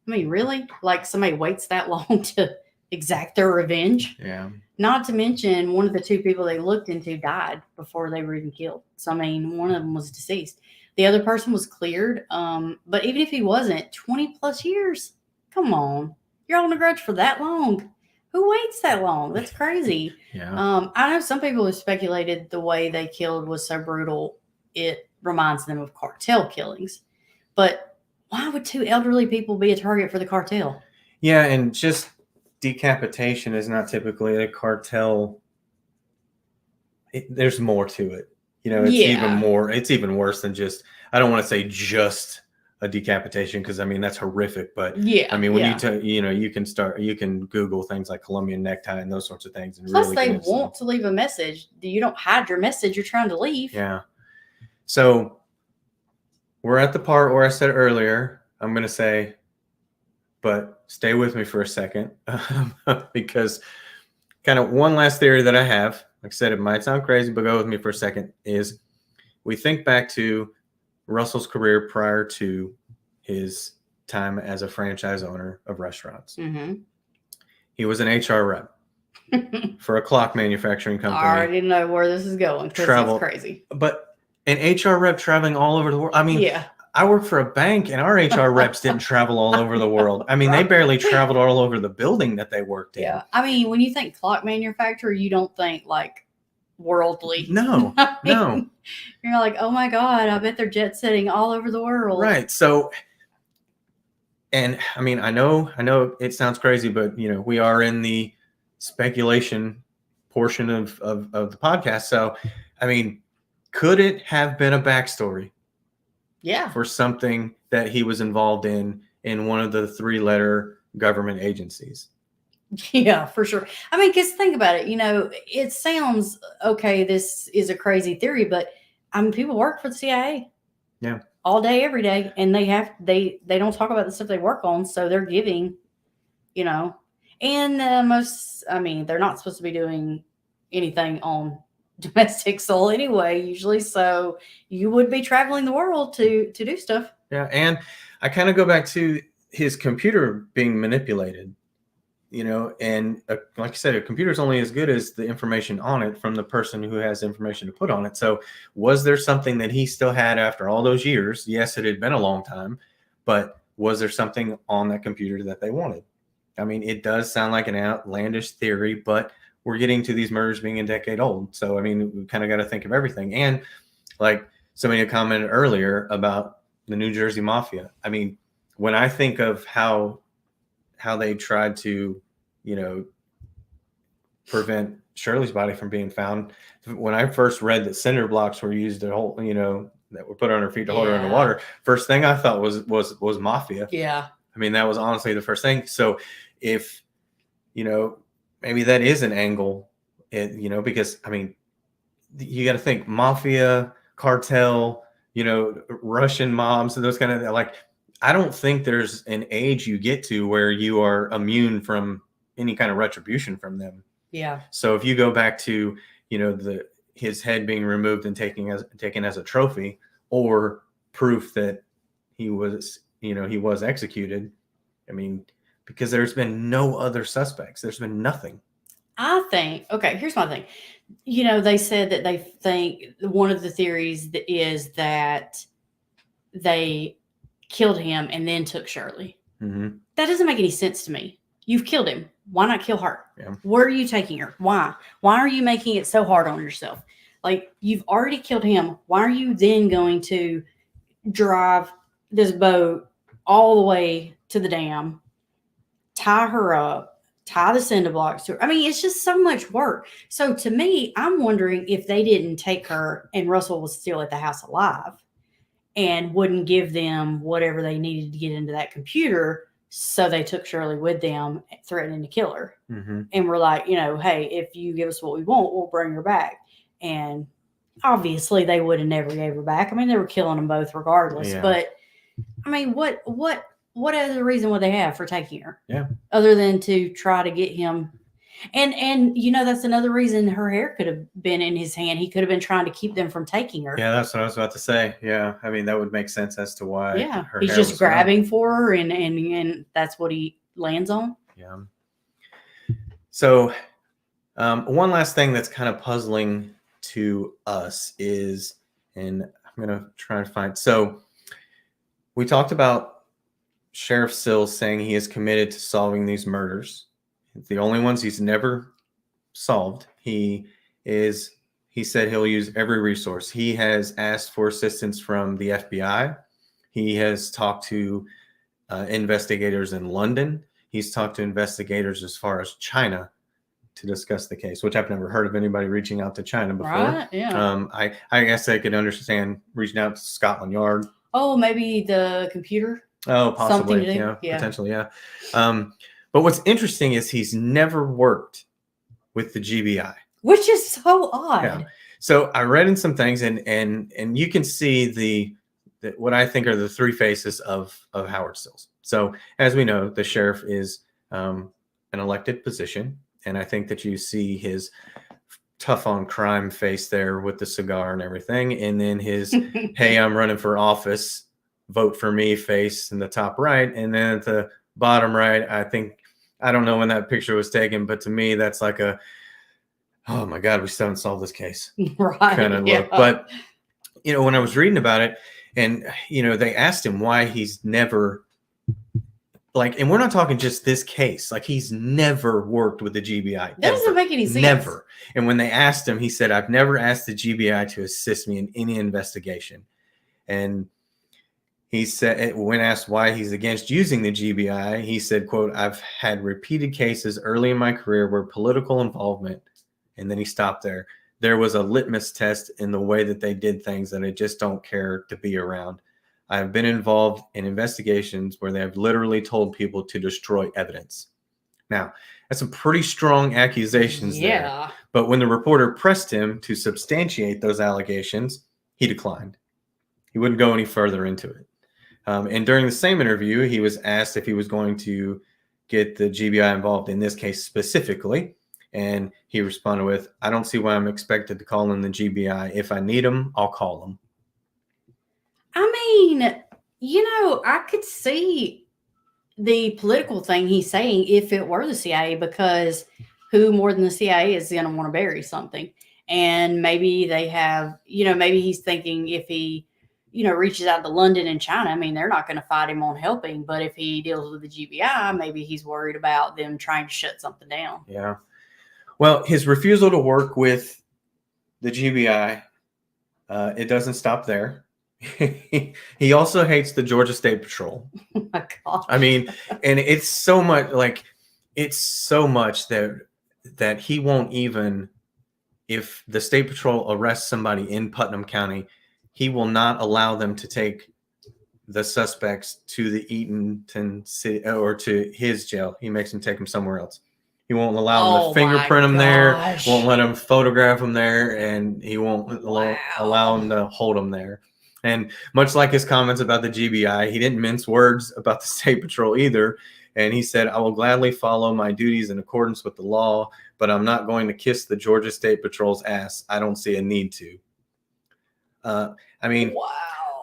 really? Like somebody waits that long to exact their revenge? Yeah. Not to mention, one of the two people they looked into died before they were even killed. So, one of them was deceased. The other person was cleared. But even if he wasn't, 20 plus years, come on. You're holding a grudge for that long. Who waits that long? That's crazy. Yeah. I know some people have speculated the way they killed was so brutal, it reminds them of cartel killings. But why would two elderly people be a target for the cartel? Yeah, and just decapitation is not typically a cartel. There's more to it. It's even worse than just, I don't want to say just a decapitation, because that's horrific. But when you can Google things like Colombian necktie and those sorts of things. And plus, they want to leave a message. You don't hide your message you're trying to leave. Yeah. So we're at the part where I said earlier, I'm going to say, but stay with me for a second, because kind of one last theory that I have, like I said, it might sound crazy, but go with me for a second, is we think back to Russell's career prior to his time as a franchise owner of restaurants. Mm-hmm. He was an HR rep for a clock manufacturing company. I already know where this is going, because it's crazy. But an HR rep traveling all over the world. I work for a bank, and our HR reps didn't travel all over the world. They barely traveled all over the building that they worked in. Yeah. When you think clock manufacturer, you don't think like worldly. No, no. You're like, oh my God, I bet they're jet setting all over the world. Right. So, and I know it sounds crazy, but we are in the speculation portion of the podcast. So, Could it have been a backstory Yeah. for something that he was involved in one of the 3-letter government agencies? Yeah, for sure. I mean, because think about it. It sounds okay. This is a crazy theory, but people work for the CIA. Yeah. All day, every day, and they don't talk about the stuff they work on, so they're giving, and they're not supposed to be doing anything on domestic soil anyway, usually. So you would be traveling the world to do stuff. Yeah, and I kind of go back to his computer being manipulated. And like I said, a computer is only as good as the information on it from the person who has information to put on it. So was there something that he still had after all those years? Yes, it had been a long time, but was there something on that computer that they wanted? I mean, it does sound like an outlandish theory, but we're getting to these murders being a decade old. So, I mean, we kind of got to think of everything. And like somebody had commented earlier about the New Jersey Mafia. I mean, when I think of how they tried to, prevent Shirley's body from being found. When I first read that cinder blocks were used to hold, that were put on her feet to hold her underwater, first thing I thought was mafia. Yeah. I mean, that was honestly the first thing. So if, maybe that is an angle, because I mean, you got to think mafia, cartel, Russian mobs and those kind of like, I don't think there's an age you get to where you are immune from any kind of retribution from them. Yeah. So if you go back to, his head being removed and taken as a trophy, or proof that he was executed. I mean, because there's been no other suspects. There's been nothing. I think, okay, here's my thing. They said that they think one of the theories is that they killed him and then took Shirley. Mm-hmm. That doesn't make any sense to me. You've killed him. Why not kill her? Yeah. Where are you taking her? Why are you making it so hard on yourself? Like, you've already killed him. Why are you then going to drive this boat all the way to the dam, tie her up, tie the cinder blocks to her? I mean, it's just so much work. So to me, I'm wondering if they didn't take her and Russell was still at the house alive and wouldn't give them whatever they needed to get into that computer. So they took Shirley with them, threatening to kill her. Mm-hmm. And we're like, hey, if you give us what we want, we'll bring her back. And obviously they would have never gave her back. I mean, they were killing them both regardless. Yeah. But I mean, what other reason would they have for taking her? Yeah. Other than to try to get him. And that's another reason her hair could have been in his hand. He could have been trying to keep them from taking her. Yeah, that's what I was about to say. Yeah. I mean, that would make sense as to why. Yeah. Her He's hair just was grabbing for her and that's what he lands on. Yeah. So one last thing that's kind of puzzling to us is, and I'm going to try and find, so we talked about Sheriff Sills saying he is committed to solving these murders. The only ones he's never solved. He said he'll use every resource. He has asked for assistance from the FBI. He has talked to investigators in London. He's talked to investigators as far as China to discuss the case, which I've never heard of anybody reaching out to China before. Right, yeah. I guess I could understand reaching out to Scotland Yard. Oh, maybe the computer? Oh, possibly. Something to do? Yeah, potentially, yeah. But what's interesting is he's never worked with the GBI. Which is so odd. Yeah. So I read in some things and you can see the what I think are the three faces of Howard Sills. So as we know, the sheriff is an elected position. And I think that you see his tough on crime face there with the cigar and everything. And then his, hey, I'm running for office, vote for me face in the top right. And then at the bottom right, I don't know when that picture was taken, but to me, that's like oh my God, we still haven't solved this case. Right. Kind of look. But, when I was reading about it and, they asked him why he's never and we're not talking just this case, he's never worked with the GBI. That doesn't make any sense. Never. And when they asked him, he said, I've never asked the GBI to assist me in any investigation. And he said, when asked why he's against using the GBI, he said, quote, I've had repeated cases early in my career where political involvement, and then he stopped there. there was a litmus test in the way that they did things that I just don't care to be around. I've been involved in investigations where they have literally told people to destroy evidence. Now, that's some pretty strong accusations there. But when the reporter pressed him to substantiate those allegations, he declined. He wouldn't go any further into it. And during the same interview, he was asked if he was going to get the GBI involved in this case specifically. And he responded with, I don't see why I'm expected to call in the GBI. If I need them, I'll call them. I mean, you know, I could see the political thing he's saying if it were the CIA, because who more than the CIA is going to want to bury something? And maybe they have, you know, maybe he's thinking if he, you know, reaches out to London and China, I mean, they're not going to fight him on helping. But if he deals with the GBI, maybe he's worried about them trying to shut something down. Yeah. Well, his refusal to work with the GBI, it doesn't stop there. He also hates the Georgia State Patrol. Oh my God. I mean, and it's so much that he won't even, if the State Patrol arrests somebody in Putnam County, he will not allow them to take the suspects to the Eatonton city or to his jail. He makes them take them somewhere else. He won't allow them to fingerprint them there, won't let them photograph them there, and he won't allow them to hold them there. And much like his comments about the GBI, he didn't mince words about the State Patrol either. And he said, I will gladly follow my duties in accordance with the law, but I'm not going to kiss the Georgia State Patrol's ass. I don't see a need to. I mean,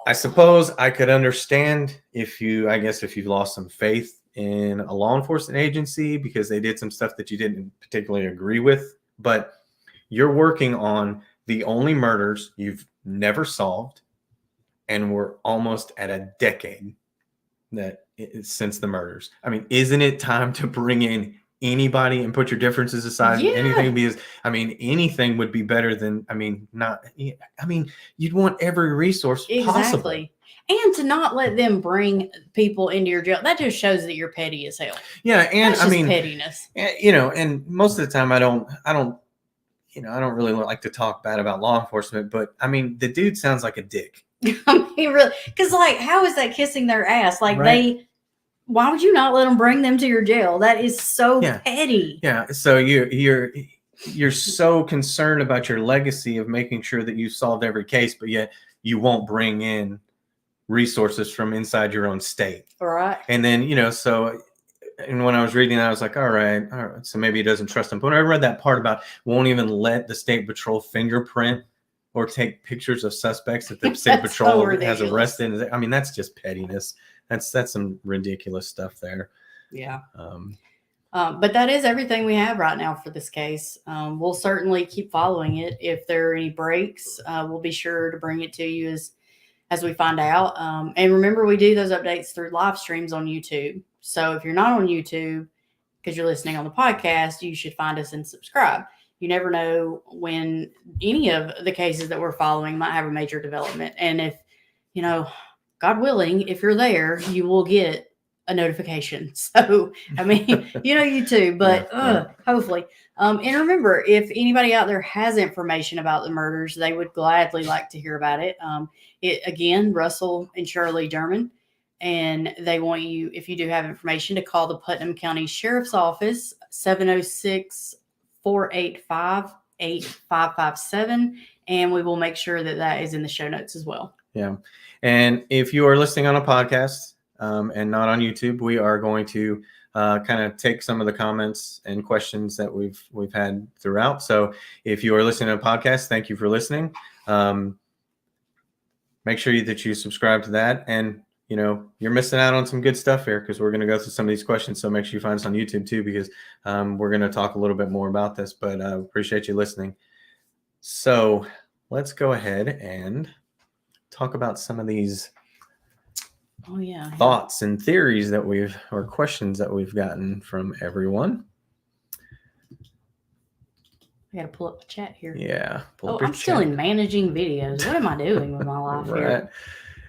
I suppose I could understand if you've lost some faith in a law enforcement agency because they did some stuff that you didn't particularly agree with, but you're working on the only murders you've never solved. And we're almost at a decade since the murders. I mean, isn't it time to bring in anybody and put your differences aside? Yeah. Anything, because I mean, anything would be better than, you'd want every resource possible. And to not let them bring people into your jail, that just shows that you're petty as hell. Yeah, and that's just pettiness. You know, and most of the time I don't really like to talk bad about law enforcement, but I mean, the dude sounds like a dick. I mean, really, because like, how is that kissing their ass? Like why would you not let them bring them to your jail? That is so petty. Yeah. So you're so concerned about your legacy of making sure that you solved every case, but yet you won't bring in resources from inside your own state. All right. And then, you know, and when I was reading that, I was like, all right. So maybe he doesn't trust them. But when I read that part about won't even let the State Patrol fingerprint or take pictures of suspects that the State Patrol has arrested. I mean, that's just pettiness. That's some ridiculous stuff there. Yeah. But that is everything we have right now for this case. We'll certainly keep following it. If there are any breaks, we'll be sure to bring it to you as we find out. And remember, we do those updates through live streams on YouTube. So if you're not on YouTube because you're listening on the podcast, you should find us and subscribe. You never know when any of the cases that we're following might have a major development. And if, you know, God willing, if you're there, you will get a notification. So, I mean, you know, YouTube, but hopefully. And remember, if anybody out there has information about the murders, they would gladly like to hear about it. Again, Russell and Shirley Dermond, and they want you, if you do have information, to call the Putnam County Sheriff's Office, 706-485-8557, and we will make sure that is in the show notes as well. Yeah. And if you are listening on a podcast and not on YouTube, we are going to kind of take some of the comments and questions that we've had throughout. So if you are listening to a podcast, thank you for listening. Make sure that you subscribe to that. And, you know, you're missing out on some good stuff here because we're going to go through some of these questions. So make sure you find us on YouTube too, because we're going to talk a little bit more about this, but I appreciate you listening. So let's go ahead and talk about some of these thoughts and theories that or questions that we've gotten from everyone. I got to pull up the chat here. Yeah. I'm still in managing videos. What am I doing with my life here?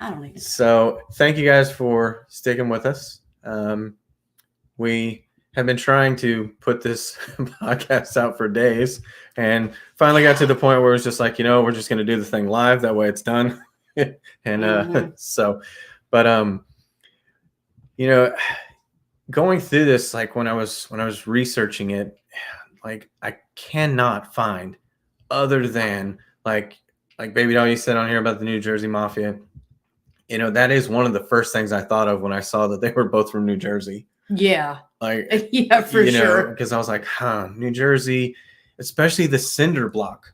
I don't even. So thank you guys for sticking with us. We have been trying to put this podcast out for days, and finally got to the point where it's just like, we're just going to do the thing live. That way it's done. And so, but going through this, like when I was researching it, like I cannot find, other than like Baby Doll, you said on here about the New Jersey Mafia. That is one of the first things I thought of when I saw that they were both from New Jersey. Yeah. Like, yeah, for sure. Because I was like, New Jersey, especially the cinder block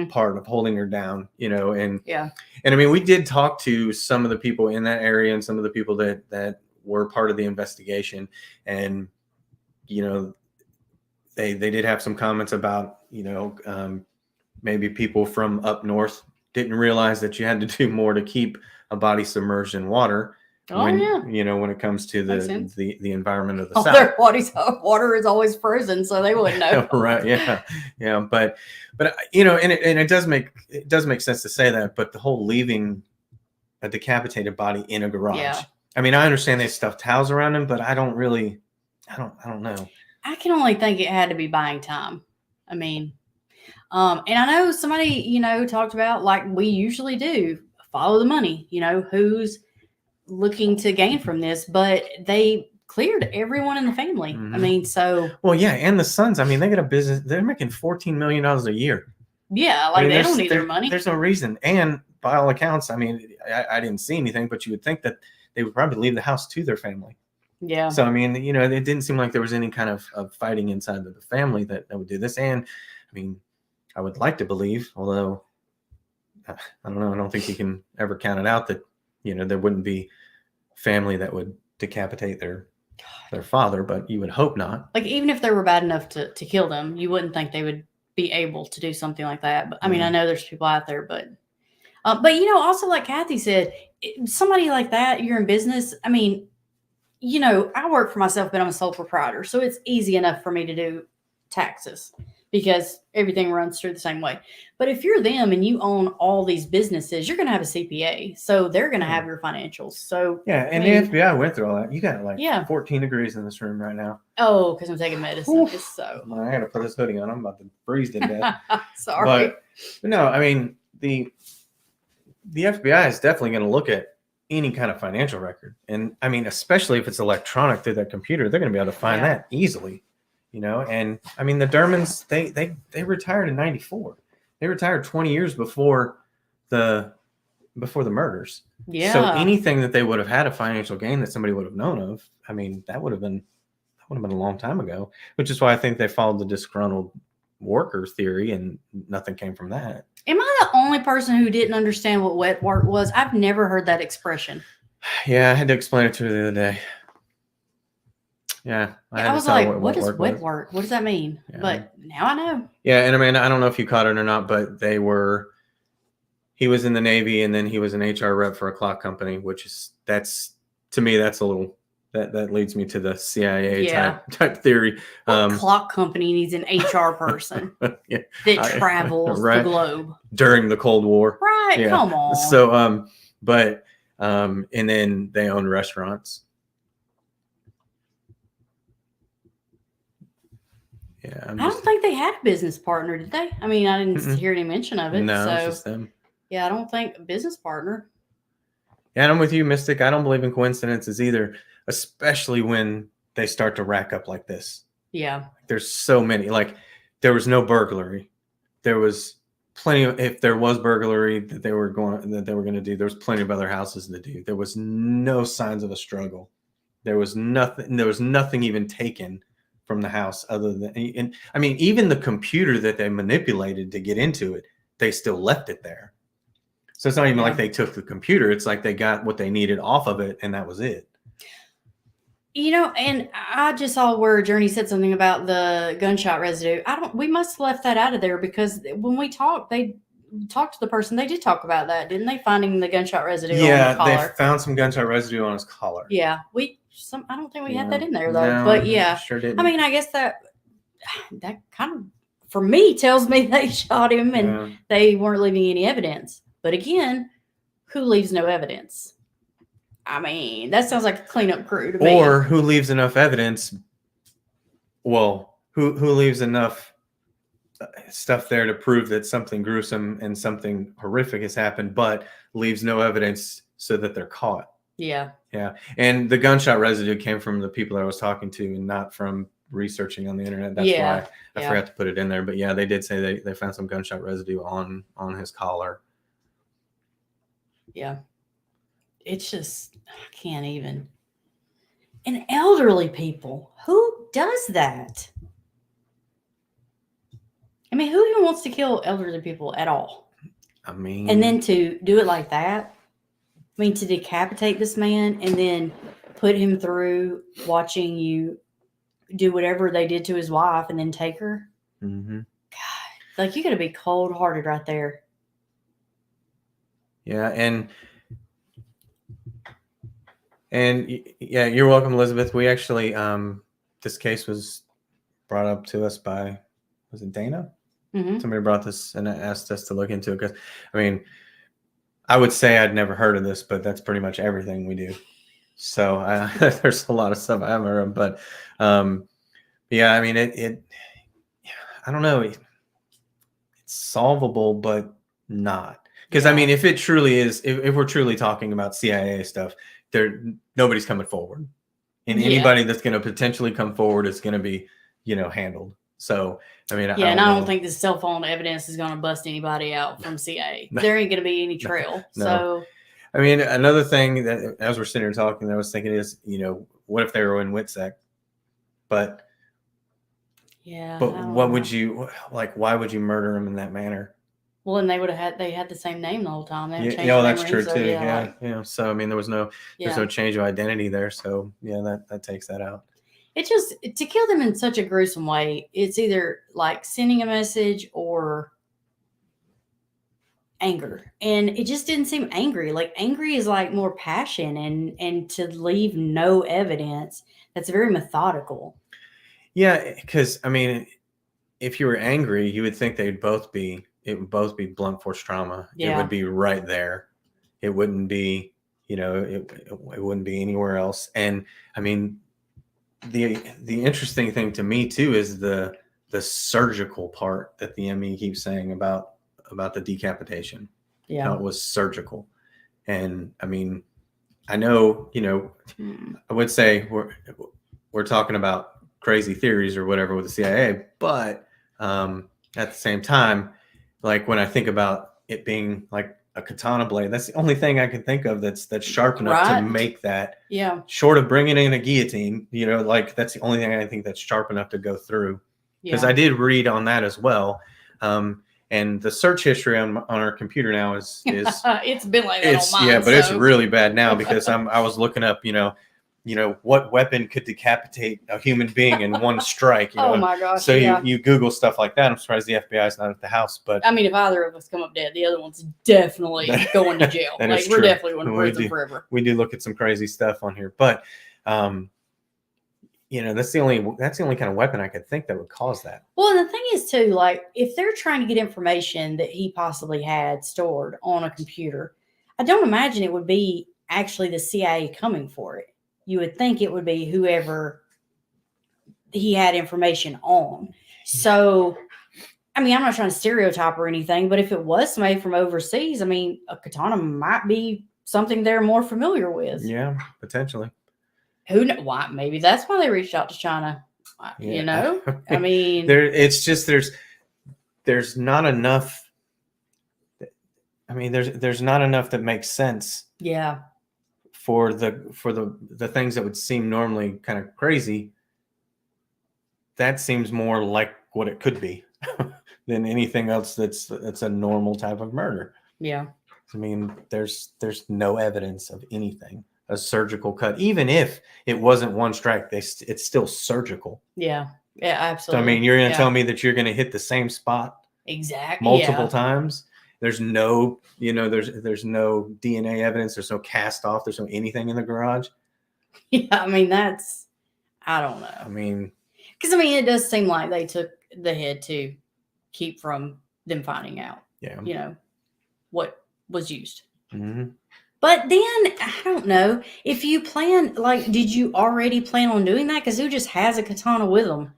part of holding her down, and yeah. And I mean, we did talk to some of the people in that area and some of the people that were part of the investigation, and they did have some comments about maybe people from up north didn't realize that you had to do more to keep a body submerged in water. When it comes to the environment of the South. Their water is always frozen, so they wouldn't know. Right? Yeah. But and it does make sense to say that. But the whole leaving a decapitated body in a garage. Yeah. I mean, I understand they stuffed towels around him, but I don't know. I can only think it had to be buying time. I mean, and I know somebody talked about, like we usually do, follow the money. Who's looking to gain from this, but they cleared everyone in the family. I mean, so well, yeah, and the sons. I mean, they got a business. They're making $14 million a year. Yeah, like they don't need their money. There's no reason. And by all accounts, I mean, I didn't see anything, but you would think that they would probably leave the house to their family. Yeah. So I mean, it didn't seem like there was any kind of fighting inside of the family that would do this. And I mean, I would like to believe, although I don't know, I don't think you can ever count it out, that there wouldn't be family that would decapitate their father, but you would hope not. Like, even if they were bad enough to kill them, you wouldn't think they would be able to do something like that. But I mean, I know there's people out there, but also like Kathy said, somebody like that, you're in business. I mean, I work for myself, but I'm a sole proprietor, so it's easy enough for me to do taxes because everything runs through the same way. But if you're them and you own all these businesses, you're going to have a CPA. So they're going to have your financials. So yeah, and the FBI went through all that. You got like 14 degrees in this room right now. Oh, because I'm taking medicine. Oof. It's so. I got to put this hoodie on. I'm about to freeze to death. Sorry. But no, I mean, the FBI is definitely going to look at any kind of financial record. And I mean, especially if it's electronic through their computer, they're going to be able to find that easily. And I mean, the Dermonds, they retired in 94. They retired 20 years before the murders. Yeah. So anything that they would have had a financial gain that somebody would have known of, I mean, that would have been a long time ago, which is why I think they followed the disgruntled worker theory and nothing came from that. Am I the only person who didn't understand what wet work was? I've never heard that expression. Yeah, I had to explain it to her the other day. Yeah, I was like, what is wet work? What does that mean? Yeah. But now I know. Yeah, and I mean, I don't know if you caught it or not, but he was in the Navy and then he was an HR rep for a clock company, to me, that's a little, that leads me to the CIA type theory. Clock company needs an HR person that travels the globe. During the Cold War. Right, yeah. Come on. So, and then they own restaurants. Yeah, I don't think they had a business partner, did they? I mean, I didn't hear any mention of it. No, so, it's just them. Yeah, I don't think a business partner. Yeah, and I'm with you, Mystic. I don't believe in coincidences either, especially when they start to rack up like this. Yeah. There's so many. Like, there was no burglary. There was plenty of, if there was burglary that they were going to do, there was plenty of other houses to do. There was no signs of a struggle. There was nothing even taken from the house other than, and I mean, even the computer that they manipulated to get into it, they still left it there. So it's not even like they took the computer. It's like they got what they needed off of it, and that was it. And I just saw where Journey said something about the gunshot residue. We must have left that out of there, because when we talked, they talked to the person. They did talk about that, didn't they? Finding the gunshot residue on the collar. Yeah, they found some gunshot residue on his collar. Yeah, I don't think we had that in there though. No, but yeah, sure didn't. I mean, I guess that kind of, for me, tells me they shot him and they weren't leaving any evidence. But again, who leaves no evidence? I mean, that sounds like a cleanup crew to me. Or who leaves enough evidence Well, who leaves enough stuff there to prove that something gruesome and something horrific has happened, but leaves no evidence so that they're caught? Yeah. Yeah. And the gunshot residue came from the people I was talking to and not from researching on the internet. That's why I forgot to put it in there. But yeah, they did say they found some gunshot residue on his collar. Yeah. It's just, I can't even. And elderly people, who does that? I mean, who even wants to kill elderly people at all? I mean, And then to do it like that, I mean, to decapitate this man and then put him through watching you do whatever they did to his wife and then take her. mm-hmm. God, like, you got to be cold-hearted right there. Yeah, and yeah, you're welcome, Elizabeth. We actually, this case was brought up to us by, was it Dana? Mm-hmm. Somebody brought this and asked us to look into it because, I mean, I would say I'd never heard of this, but that's pretty much everything we do. So there's a lot of stuff I haven't heard of, but yeah, I mean, I don't know, it's solvable, but not. Because, I mean, if it truly is, if we're truly talking about CIA stuff, nobody's coming forward. And anybody that's going to potentially come forward is going to be, handled. So, I mean, I don't think the cell phone evidence is going to bust anybody out from CIA. There ain't going to be any trail. No. So, I mean, another thing that as we're sitting here talking, I was thinking is, what if they were in WITSEC? But what would you like? Why would you murder him in that manner? Well, and they had the same name the whole time. That's true too. Yeah. So I mean, there's no change of identity there. So yeah, that takes that out. It's just to kill them in such a gruesome way. It's either like sending a message or anger, and it just didn't seem angry. Like, angry is like more passion, and to leave no evidence. That's very methodical. Yeah, because I mean, if you were angry, you would think it would both be blunt force trauma. Yeah. It would be right there. It wouldn't be, it wouldn't be anywhere else. And I mean, the interesting thing to me too is the surgical part that the ME keeps saying about the decapitation. Yeah. How it was surgical. And I mean, I know, I would say we're talking about crazy theories or whatever with the CIA, but at the same time, like when I think about it being like a katana blade, that's the only thing I can think of that's sharp enough to make that. Yeah. Short of bringing in a guillotine, like that's the only thing I think that's sharp enough to go through. Because I did read on that as well. And the search history on our computer now is it's been like that on mine. Yeah, but it's really bad now because I was looking up, what weapon could decapitate a human being in one strike? Oh my gosh! So you Google stuff like that. I'm surprised the FBI is not at the house. But I mean, if either of us come up dead, the other one's definitely going to jail. Like, we're definitely going to prison forever. We do look at some crazy stuff on here, but that's the only kind of weapon I could think that would cause that. Well, and the thing is too, like, if they're trying to get information that he possibly had stored on a computer, I don't imagine it would be actually the CIA coming for it. You would think it would be whoever he had information on. So, I mean, I'm not trying to stereotype or anything, but if it was somebody from overseas, I mean, a katana might be something they're more familiar with. Yeah, potentially. Who knows? Why? Maybe that's why they reached out to China. Yeah. I mean, it's just there's not enough. I mean, there's not enough that makes sense. Yeah. For the things that would seem normally kind of crazy, that seems more like what it could be than anything else that's a normal type of murder. Yeah. I mean, there's no evidence of anything. A surgical cut, even if it wasn't one strike, it's still surgical. Yeah. Yeah, absolutely. So, I mean, you're going to tell me that you're going to hit the same spot exactly multiple times. There's no, there's no DNA evidence. There's no cast off. There's no anything in the garage. Yeah, I mean, I don't know. I mean, because it does seem like they took the head to keep from them finding out. Yeah. What was used. Mm-hmm. But then I don't know if you plan. Like, did you already plan on doing that? Because who just has a katana with them?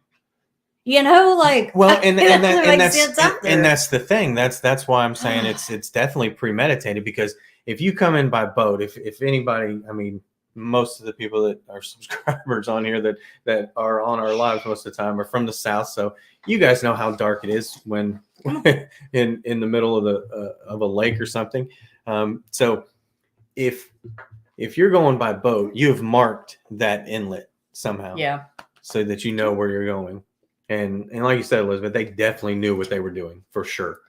You know, like Well, and that doesn't make that's sense either. and that's the thing. That's why I'm saying it's definitely premeditated, because if you come in by boat, if anybody, I mean, most of the people that are subscribers on here that are on our lives most of the time are from the South, so you guys know how dark it is when in the middle of a lake or something. So if you're going by boat, you have marked that inlet somehow, Yeah. so that you know where you're going. And like you said, Elizabeth, they definitely knew what they were doing for sure,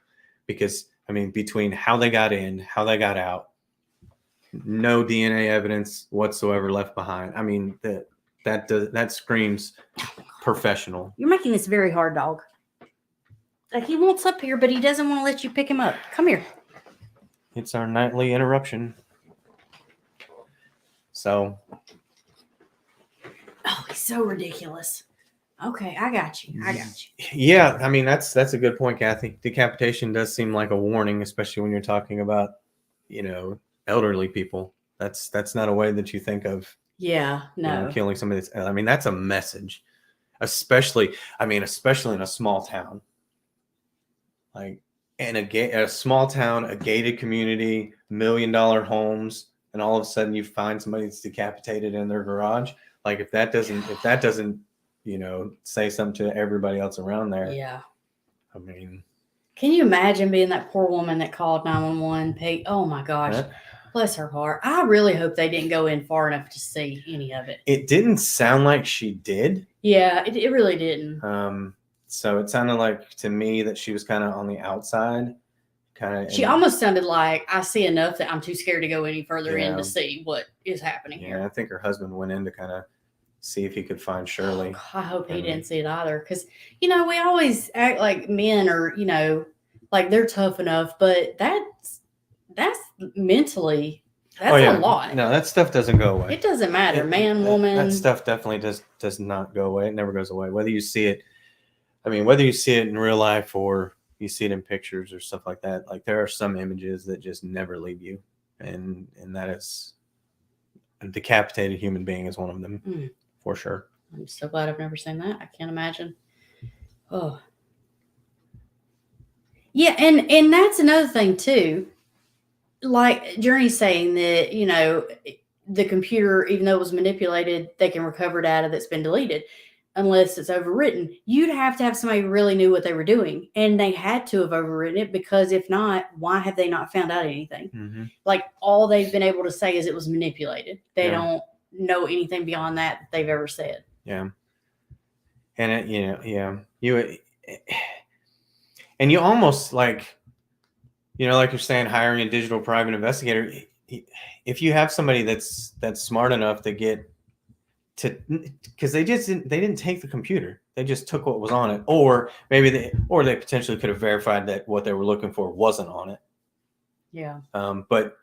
because I mean, between how they got in, how they got out, no DNA evidence whatsoever left behind. I mean, that screams professional. You're making this very hard, dog. Like he wants up here, but he doesn't want to let you pick him up. Come here. It's our nightly interruption. So. Oh, he's so ridiculous. Okay, I got you. Yeah, I mean, that's a good point, Kathy. Decapitation does seem like a warning, especially when you're talking about, elderly people. That's not a way that you think of. Yeah, no. Killing somebody. I mean, that's a message, especially in a small town, like in a small town, a gated community, $1 million homes, and all of a sudden you find somebody that's decapitated in their garage. Like if that doesn't say something to everybody else around there. Yeah. I mean, can you imagine being that poor woman that called 911? Oh my gosh. Bless her heart. I really hope they didn't go in far enough to see any of it. It didn't sound like she did. Yeah, it really didn't. So it sounded like to me that she was kind of on the outside. She almost sounded like, I see enough that I'm too scared to go any further in to see what is happening here. I think her husband went in to kind of see if he could find Shirley. I hope he didn't see it either. Because, we always act like men are, like they're tough enough, but that's mentally, that's a lot. No, that stuff doesn't go away. It doesn't matter. Woman. That stuff definitely does not go away. It never goes away. Whether you see it in real life or you see it in pictures or stuff like that, like there are some images that just never leave you. And that is a decapitated human being is one of them for sure. I'm so glad I've never seen that. I can't imagine. Oh. Yeah, and that's another thing too. Like Journey's saying that, the computer, even though it was manipulated, they can recover data that's been deleted unless it's overwritten. You'd have to have somebody who really knew what they were doing. And they had to have overwritten it, because if not, why have they not found out anything? Mm-hmm. Like all they've been able to say is it was manipulated. They don't know anything beyond that they've ever said. Yeah. And you almost like, like you're saying, hiring a digital private investigator. If you have somebody that's smart enough to get to, because they didn't take the computer, they just took what was on it, or maybe they potentially could have verified that what they were looking for wasn't on it. Yeah. But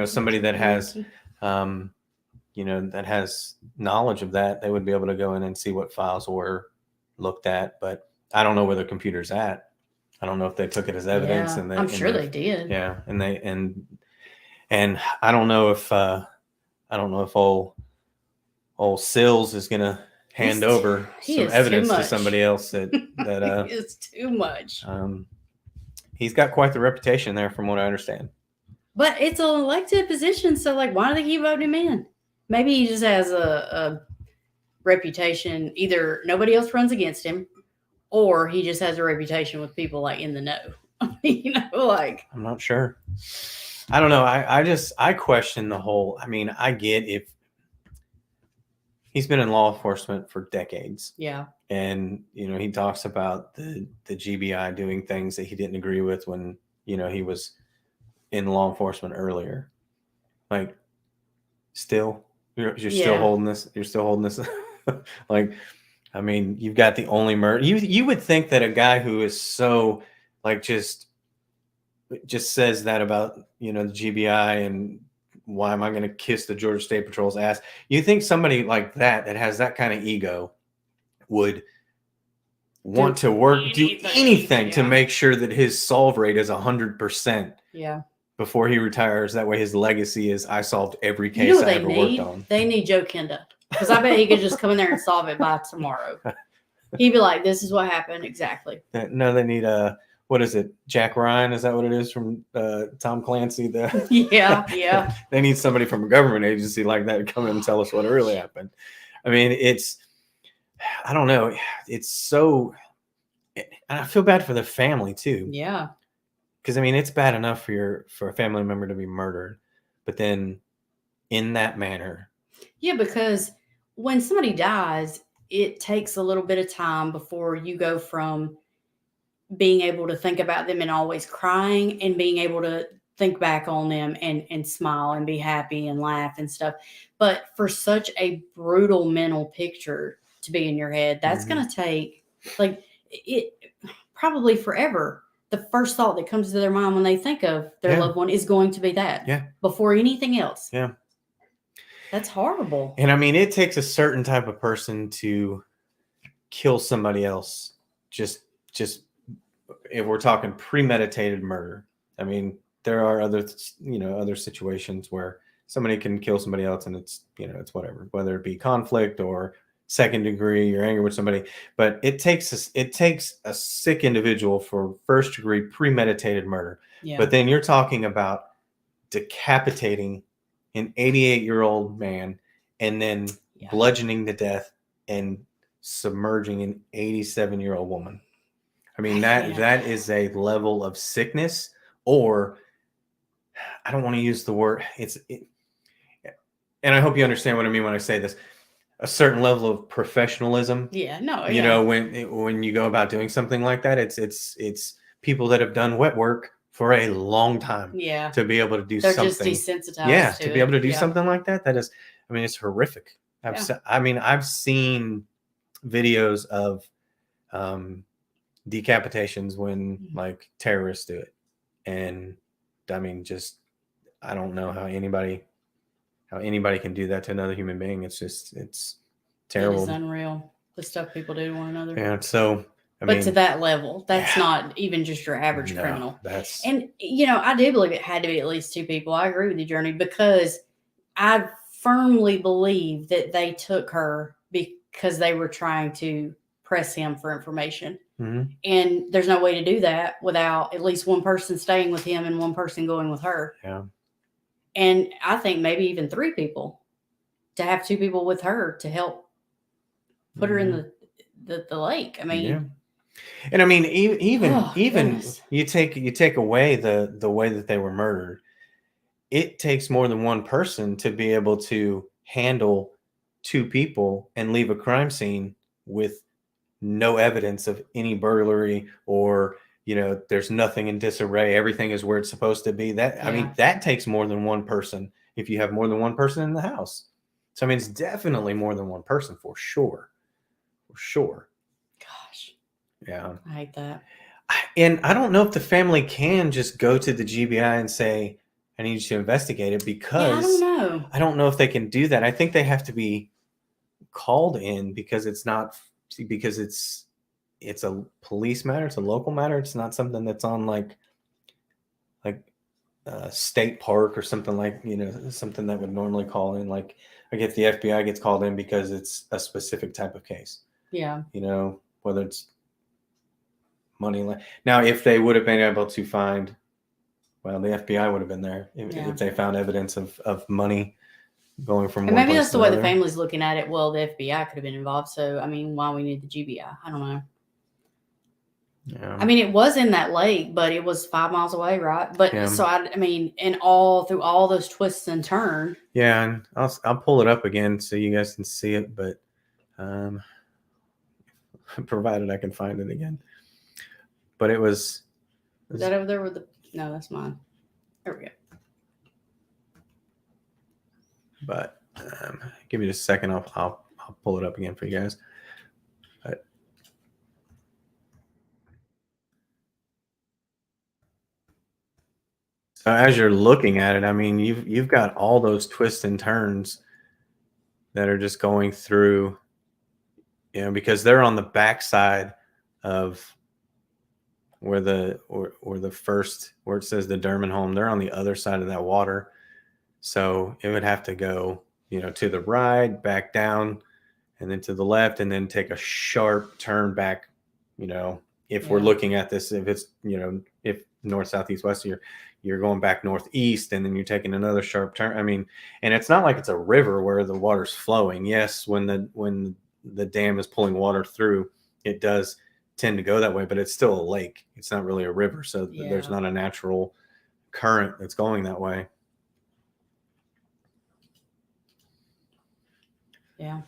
somebody that has, that has knowledge of that, they would be able to go in and see what files were looked at. But I don't know where the computer's at. I don't know if they took it as evidence, and I'm sure they did. Yeah, and I don't know if old Sills is gonna hand over some evidence to somebody else that it's too much. He's got quite the reputation there, from what I understand. But it's an elected position, so why do they keep voting him in? Maybe he just has a reputation. Either nobody else runs against him, or he just has a reputation with people in the know. I'm not sure. I don't know. I question the whole. I mean, I get if he's been in law enforcement for decades. Yeah. And he talks about the GBI doing things that he didn't agree with when he was in law enforcement earlier. Like, still, you're still holding this. You're still holding this. I mean, you've got the only murder. You would think that a guy who is so just says that about the GBI and why am I going to kiss the Georgia State Patrol's ass? You think somebody like that has that kind of ego would want to do anything to make sure that his solve rate is 100%. Yeah. Before he retires, that way his legacy is I solved every case I ever worked on. They need Joe Kenda, because I bet he could just come in there and solve it by tomorrow. He'd be like, "This is what happened exactly." No, they need what is it? Jack Ryan? Is that what it is from Tom Clancy? Yeah. They need somebody from a government agency like that to come in and tell us what really happened. I mean, I don't know. It's so, and I feel bad for the family too. Yeah. Because I mean, it's bad enough for a family member to be murdered, but then in that manner. Yeah, because when somebody dies, it takes a little bit of time before you go from being able to think about them and always crying and being able to think back on them and smile and be happy and laugh and stuff. But for such a brutal mental picture to be in your head, that's going to take like it probably forever. The first thought that comes to their mind when they think of their loved one is going to be that. Yeah. Before anything else. Yeah. That's horrible. And I mean, it takes a certain type of person to kill somebody else. Just if we're talking premeditated murder. I mean, there are other situations where somebody can kill somebody else and it's whatever, whether it be conflict or second degree or anger with somebody. But it takes a sick individual for first degree premeditated murder. Yeah. But then you're talking about decapitating an 88-year-old man and then bludgeoning to death and submerging an 87-year-old woman. I mean, that is a level of sickness, or I don't want to use the word, and I hope you understand what I mean when I say this, a certain level of professionalism. Yeah, no. You know, when you go about doing something like that, it's people that have done wet work for a long time. Yeah. To be able to do They're something. just desensitized. Yeah, to be able to do something like that. That is, I mean, it's horrific. I've seen videos of decapitations when like terrorists do it, and I mean, just I don't know how anybody can do that to another human being. It's terrible. It is unreal, the stuff people do to one another. Yeah, so but to that level, that's not even just your average criminal. And I do believe it had to be at least two people. I agree with you, Journey, because I firmly believe that they took her because they were trying to press him for information. Mm-hmm. And there's no way to do that without at least one person staying with him and one person going with her. Yeah. And I think maybe even three people, to have two people with her to help put her in the lake. I mean, and I mean, even goodness. you take away the way that they were murdered. It takes more than one person to be able to handle two people and leave a crime scene with no evidence of any burglary, or there's nothing in disarray. Everything is where it's supposed to be. I mean, that takes more than one person if you have more than one person in the house. So I mean, it's definitely more than one person for sure. For sure. Gosh. Yeah. I hate that. And I don't know if the family can just go to the GBI and say, I need you to investigate it, because I don't know if they can do that. I think they have to be called in because it's a police matter. It's a local matter. It's not something that's on like state park or something like, something that would normally call in. Like I get the FBI gets called in because it's a specific type of case. Yeah. Whether it's money. Now, if they would have been able to find, well, the FBI would have been there if they found evidence of money going from one place to another. Maybe that's the way the family's looking at it. Well, the FBI could have been involved. So, I mean, why we need the GBI? I don't know. Yeah. I mean, it was in that lake, but it was 5 miles away, right? But so I mean, through all those twists and turns. Yeah, and I'll pull it up again so you guys can see it, but provided I can find it again. But it was. Is that over there with the? No, that's mine. There we go. But give me just a second. I'll pull it up again for you guys. But so as you're looking at it, I mean, you've got all those twists and turns that are just going through, because they're on the backside of where where it says the Dermond home. They're on the other side of that water. So it would have to go, to the right, back down, and then to the left, and then take a sharp turn back. If we're Yeah. looking at this, if it's, if north, south, east, west, you're going back northeast, and then you're taking another sharp turn. I mean, and it's not like it's a river where the water's flowing. Yes, when the dam is pulling water through, it does tend to go that way, but it's still a lake. It's not really a river, so there's not a natural current that's going that way. Yeah.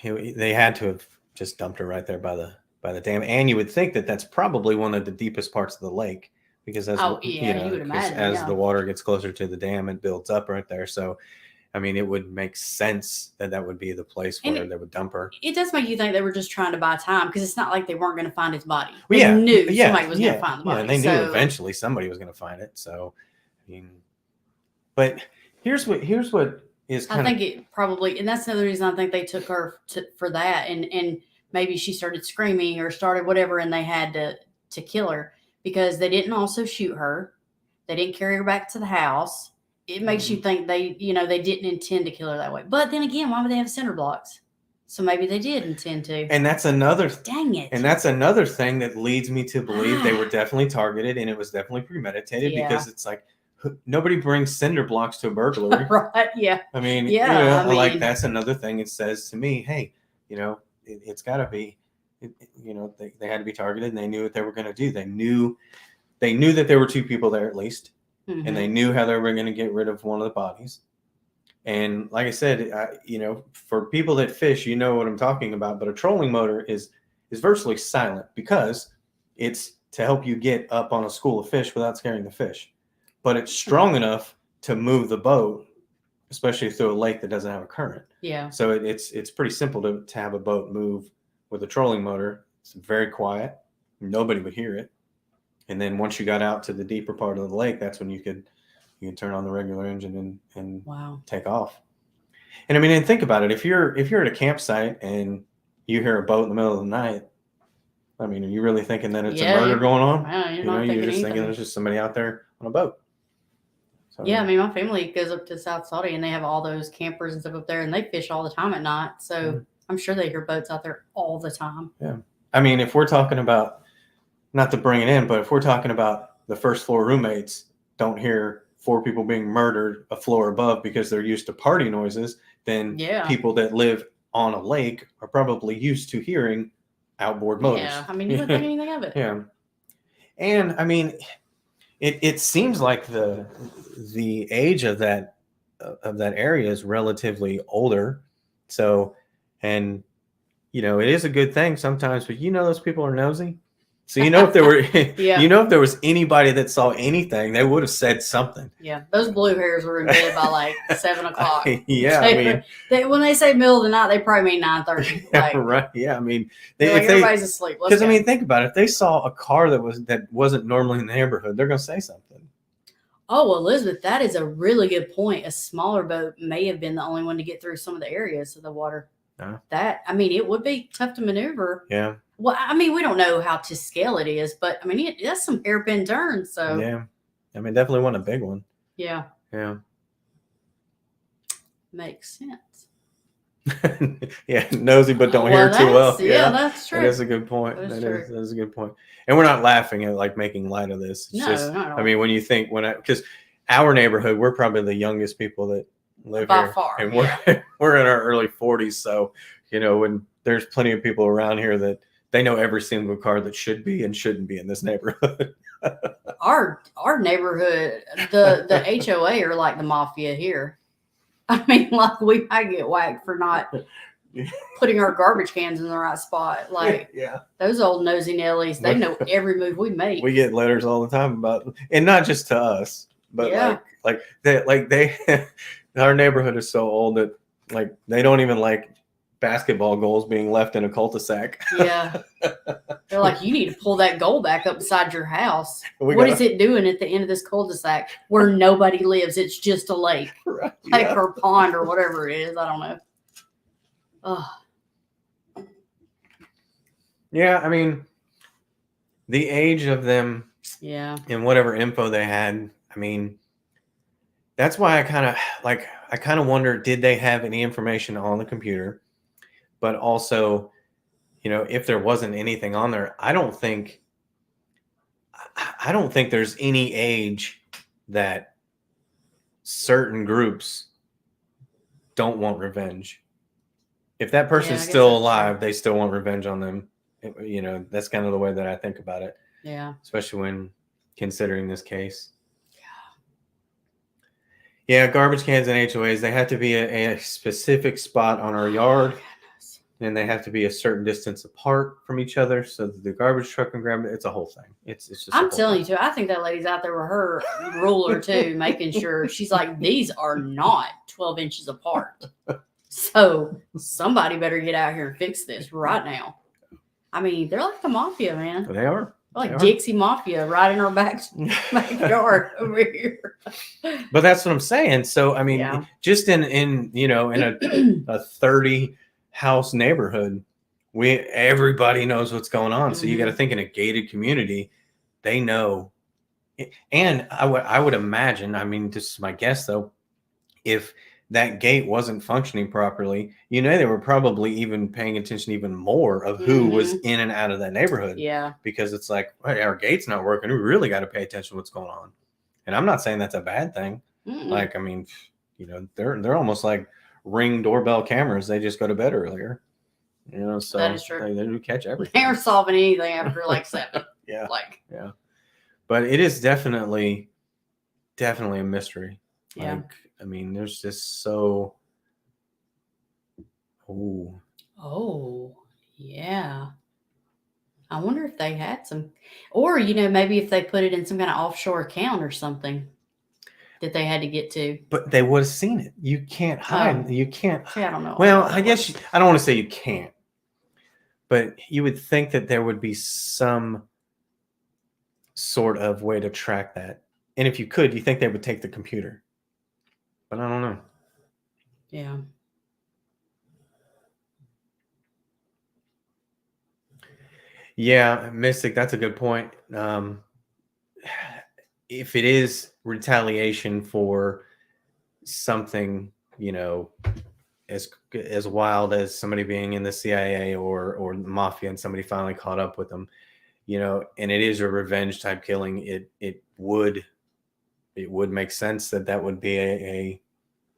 They had to have just dumped her right there by the dam, and you would think that that's probably one of the deepest parts of the lake, because as you would imagine, as the water gets closer to the dam, it builds up right there. So, I mean, it would make sense that would be the place where they would dump her. It does make you think they were just trying to buy time, because it's not like they weren't going to find his body. Well, They knew somebody was going to find the body. Yeah, they knew eventually somebody was going to find it. So, I mean, but here's what is kind of. I think it probably, and that's another reason I think they took her for that, and maybe she started screaming or started whatever, and they had to kill her, because they didn't also shoot her. They didn't carry her back to the house. It makes you think they didn't intend to kill her that way. But then again, why would they have cinder blocks? So maybe they did intend to. And that's another. Dang it. And that's another thing that leads me to believe they were definitely targeted, and it was definitely premeditated, because it's like nobody brings cinder blocks to a burglary. Right. Yeah. I mean, like that's another thing it says to me. Hey, it's got to be, they had to be targeted, and they knew what they were going to do. They knew that there were two people there at least, and they knew how they were going to get rid of one of the bodies. And like I said, for people that fish, you know what I'm talking about. But a trolling motor is virtually silent, because it's to help you get up on a school of fish without scaring the fish. But it's strong enough to move the boat, especially through a lake that doesn't have a current. Yeah. So it's pretty simple to have a boat move with a trolling motor. It's very quiet. Nobody would hear it. And then once you got out to the deeper part of the lake, that's when you could turn on the regular engine and take off. And I mean, and think about it. If you're at a campsite and you hear a boat in the middle of the night, I mean, are you really thinking that it's a murder going on? Wow, you're just thinking there's just somebody out there on a boat. So, yeah, I mean, my family goes up to South Saudi, and they have all those campers and stuff up there, and they fish all the time at night. So I'm sure they hear boats out there all the time. Yeah. I mean, if we're talking about, not to bring it in, but if we're talking about the first floor roommates don't hear 4 people being murdered a floor above because they're used to party noises, then people that live on a lake are probably used to hearing outboard motors. Yeah, I mean, you wouldn't think anything of it. Yeah. And I mean, it seems like the age of that area is relatively older. So, and it is a good thing sometimes, but those people are nosy. So if there were if there was anybody that saw anything, they would have said something. Yeah, those blue hairs were in bed by like 7 o'clock. Yeah, I mean, when they say middle of the night, they probably mean 9:30. Like, right? Yeah, I mean, everybody's asleep. Because I mean, think about it. If they saw a car that wasn't normally in the neighborhood, they're going to say something. Oh, well, Elizabeth, that is a really good point. A smaller boat may have been the only one to get through some of the areas of the water. That, I mean, it would be tough to maneuver. Yeah. Well, I mean, we don't know how to scale it is, but I mean, that's some hairpin turns. So yeah, I mean, definitely want a big one. Yeah. Yeah. Makes sense. Yeah, nosy but don't hear too well. Yeah, that's true. That is a good point. That is a good point. And we're not laughing at like making light of this. It's just, not at all. I mean, when you think because our neighborhood, we're probably the youngest people that live by here, far, and we're in our early 40s. So when there's plenty of people around here that they know every single car that should be and shouldn't be in this neighborhood. Our neighborhood, the HOA are like the mafia here. I mean, like we might get whacked for not putting our garbage cans in the right spot. Like those old nosy Nellies, they know every move we make. We get letters all the time about, and not just to us, but our neighborhood is so old that like they don't even like basketball goals being left in a cul-de-sac. Yeah. They're like, you need to pull that goal back up beside your house. What is it doing at the end of this cul-de-sac where nobody lives? It's just a lake. Right, or a pond or whatever it is. I don't know. Oh. Yeah, I mean, the age of them and whatever info they had, I mean, that's why I kind of wonder, did they have any information on the computer? but also, if there wasn't anything on there, I don't think there's any age that certain groups don't want revenge. If that person's I guess still that's alive, true. they still want revenge on them. That's kind of the way that I think about it, Yeah. especially when considering this case. Yeah, garbage cans and HOAs, they have to be a specific spot on our yard, and they have to be a certain distance apart from each other so that the garbage truck can grab it. It's a whole thing. It's just. I'm telling you, too. I think that lady's out there with her ruler too, making sure she's like, these are not 12 inches apart. So somebody better get out here and fix this right now. I mean, they're like the mafia, man. They are. They're like Dixie Mafia right in our backyard over here. But that's what I'm saying. So I mean, just in a 30 house neighborhood, everybody knows what's going on. So you got to think in a gated community, they know. And I would imagine, I mean, this is my guess though, if that gate wasn't functioning properly, they were probably even paying attention even more of who was in and out of that neighborhood. Yeah. Because it's like, hey, our gate's not working. We really got to pay attention to what's going on. And I'm not saying that's a bad thing. Like, I mean, they're almost like Ring doorbell cameras. They just go to bed earlier. So that is true. They do catch everything. They aren't solving anything after like 7. Yeah. Yeah. But it is definitely a mystery. Yeah. Like, I mean, there's just so. Oh, yeah. I wonder if they had some, or maybe if they put it in some kind of offshore account or something that they had to get to. But they would have seen it. You can't hide. You can't. See, I don't know. Well, I guess I don't want to say you can't, but you would think that there would be some sort of way to track that. And if you could, you think they would take the computer. But I don't know. Yeah. Yeah, Mystic, that's a good point. If it is retaliation for something, as wild as somebody being in the CIA or the mafia and somebody finally caught up with them, and it is a revenge type killing, it would make sense that would be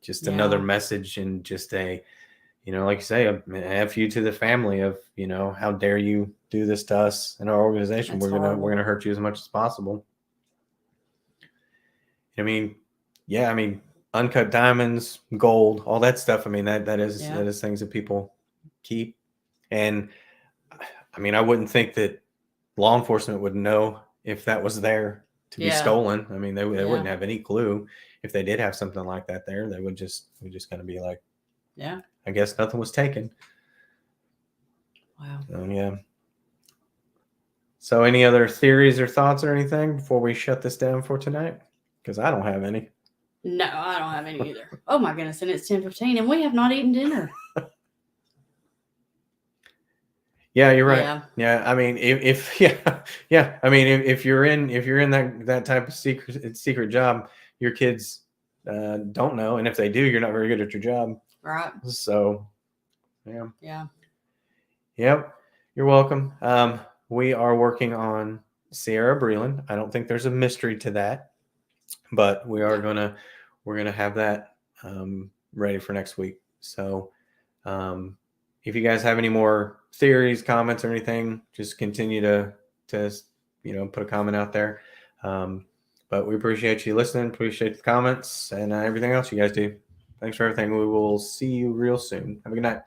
just another message and just like you say, a F you to the family of, how dare you do this to us in our organization. That's we're gonna hurt you as much as possible. I mean, uncut diamonds, gold, all that stuff. I mean, that is things that people keep. And I mean, I wouldn't think that law enforcement would know if that was there to be stolen. I mean, they wouldn't have any clue. If they did have something like that there, they would just kind of be like, yeah, I guess nothing was taken. Wow. Yeah. So any other theories or thoughts or anything before we shut this down for tonight? Because I don't have any. No, I don't have any either. Oh my goodness. And it's 10:15 and we have not eaten dinner. Yeah, you're right. Yeah. I mean, if I mean, if you're in that type of secret job, your kids don't know. And if they do, you're not very good at your job. Right. So, yeah. Yeah. Yep. You're welcome. We are working on Sierra Breland. I don't think there's a mystery to that, but we're gonna have that ready for next week. So, if you guys have any more theories, comments, or anything, just continue to put a comment out there. But we appreciate you listening, appreciate the comments, and everything else you guys do. Thanks for everything. We will see you real soon. Have a good night.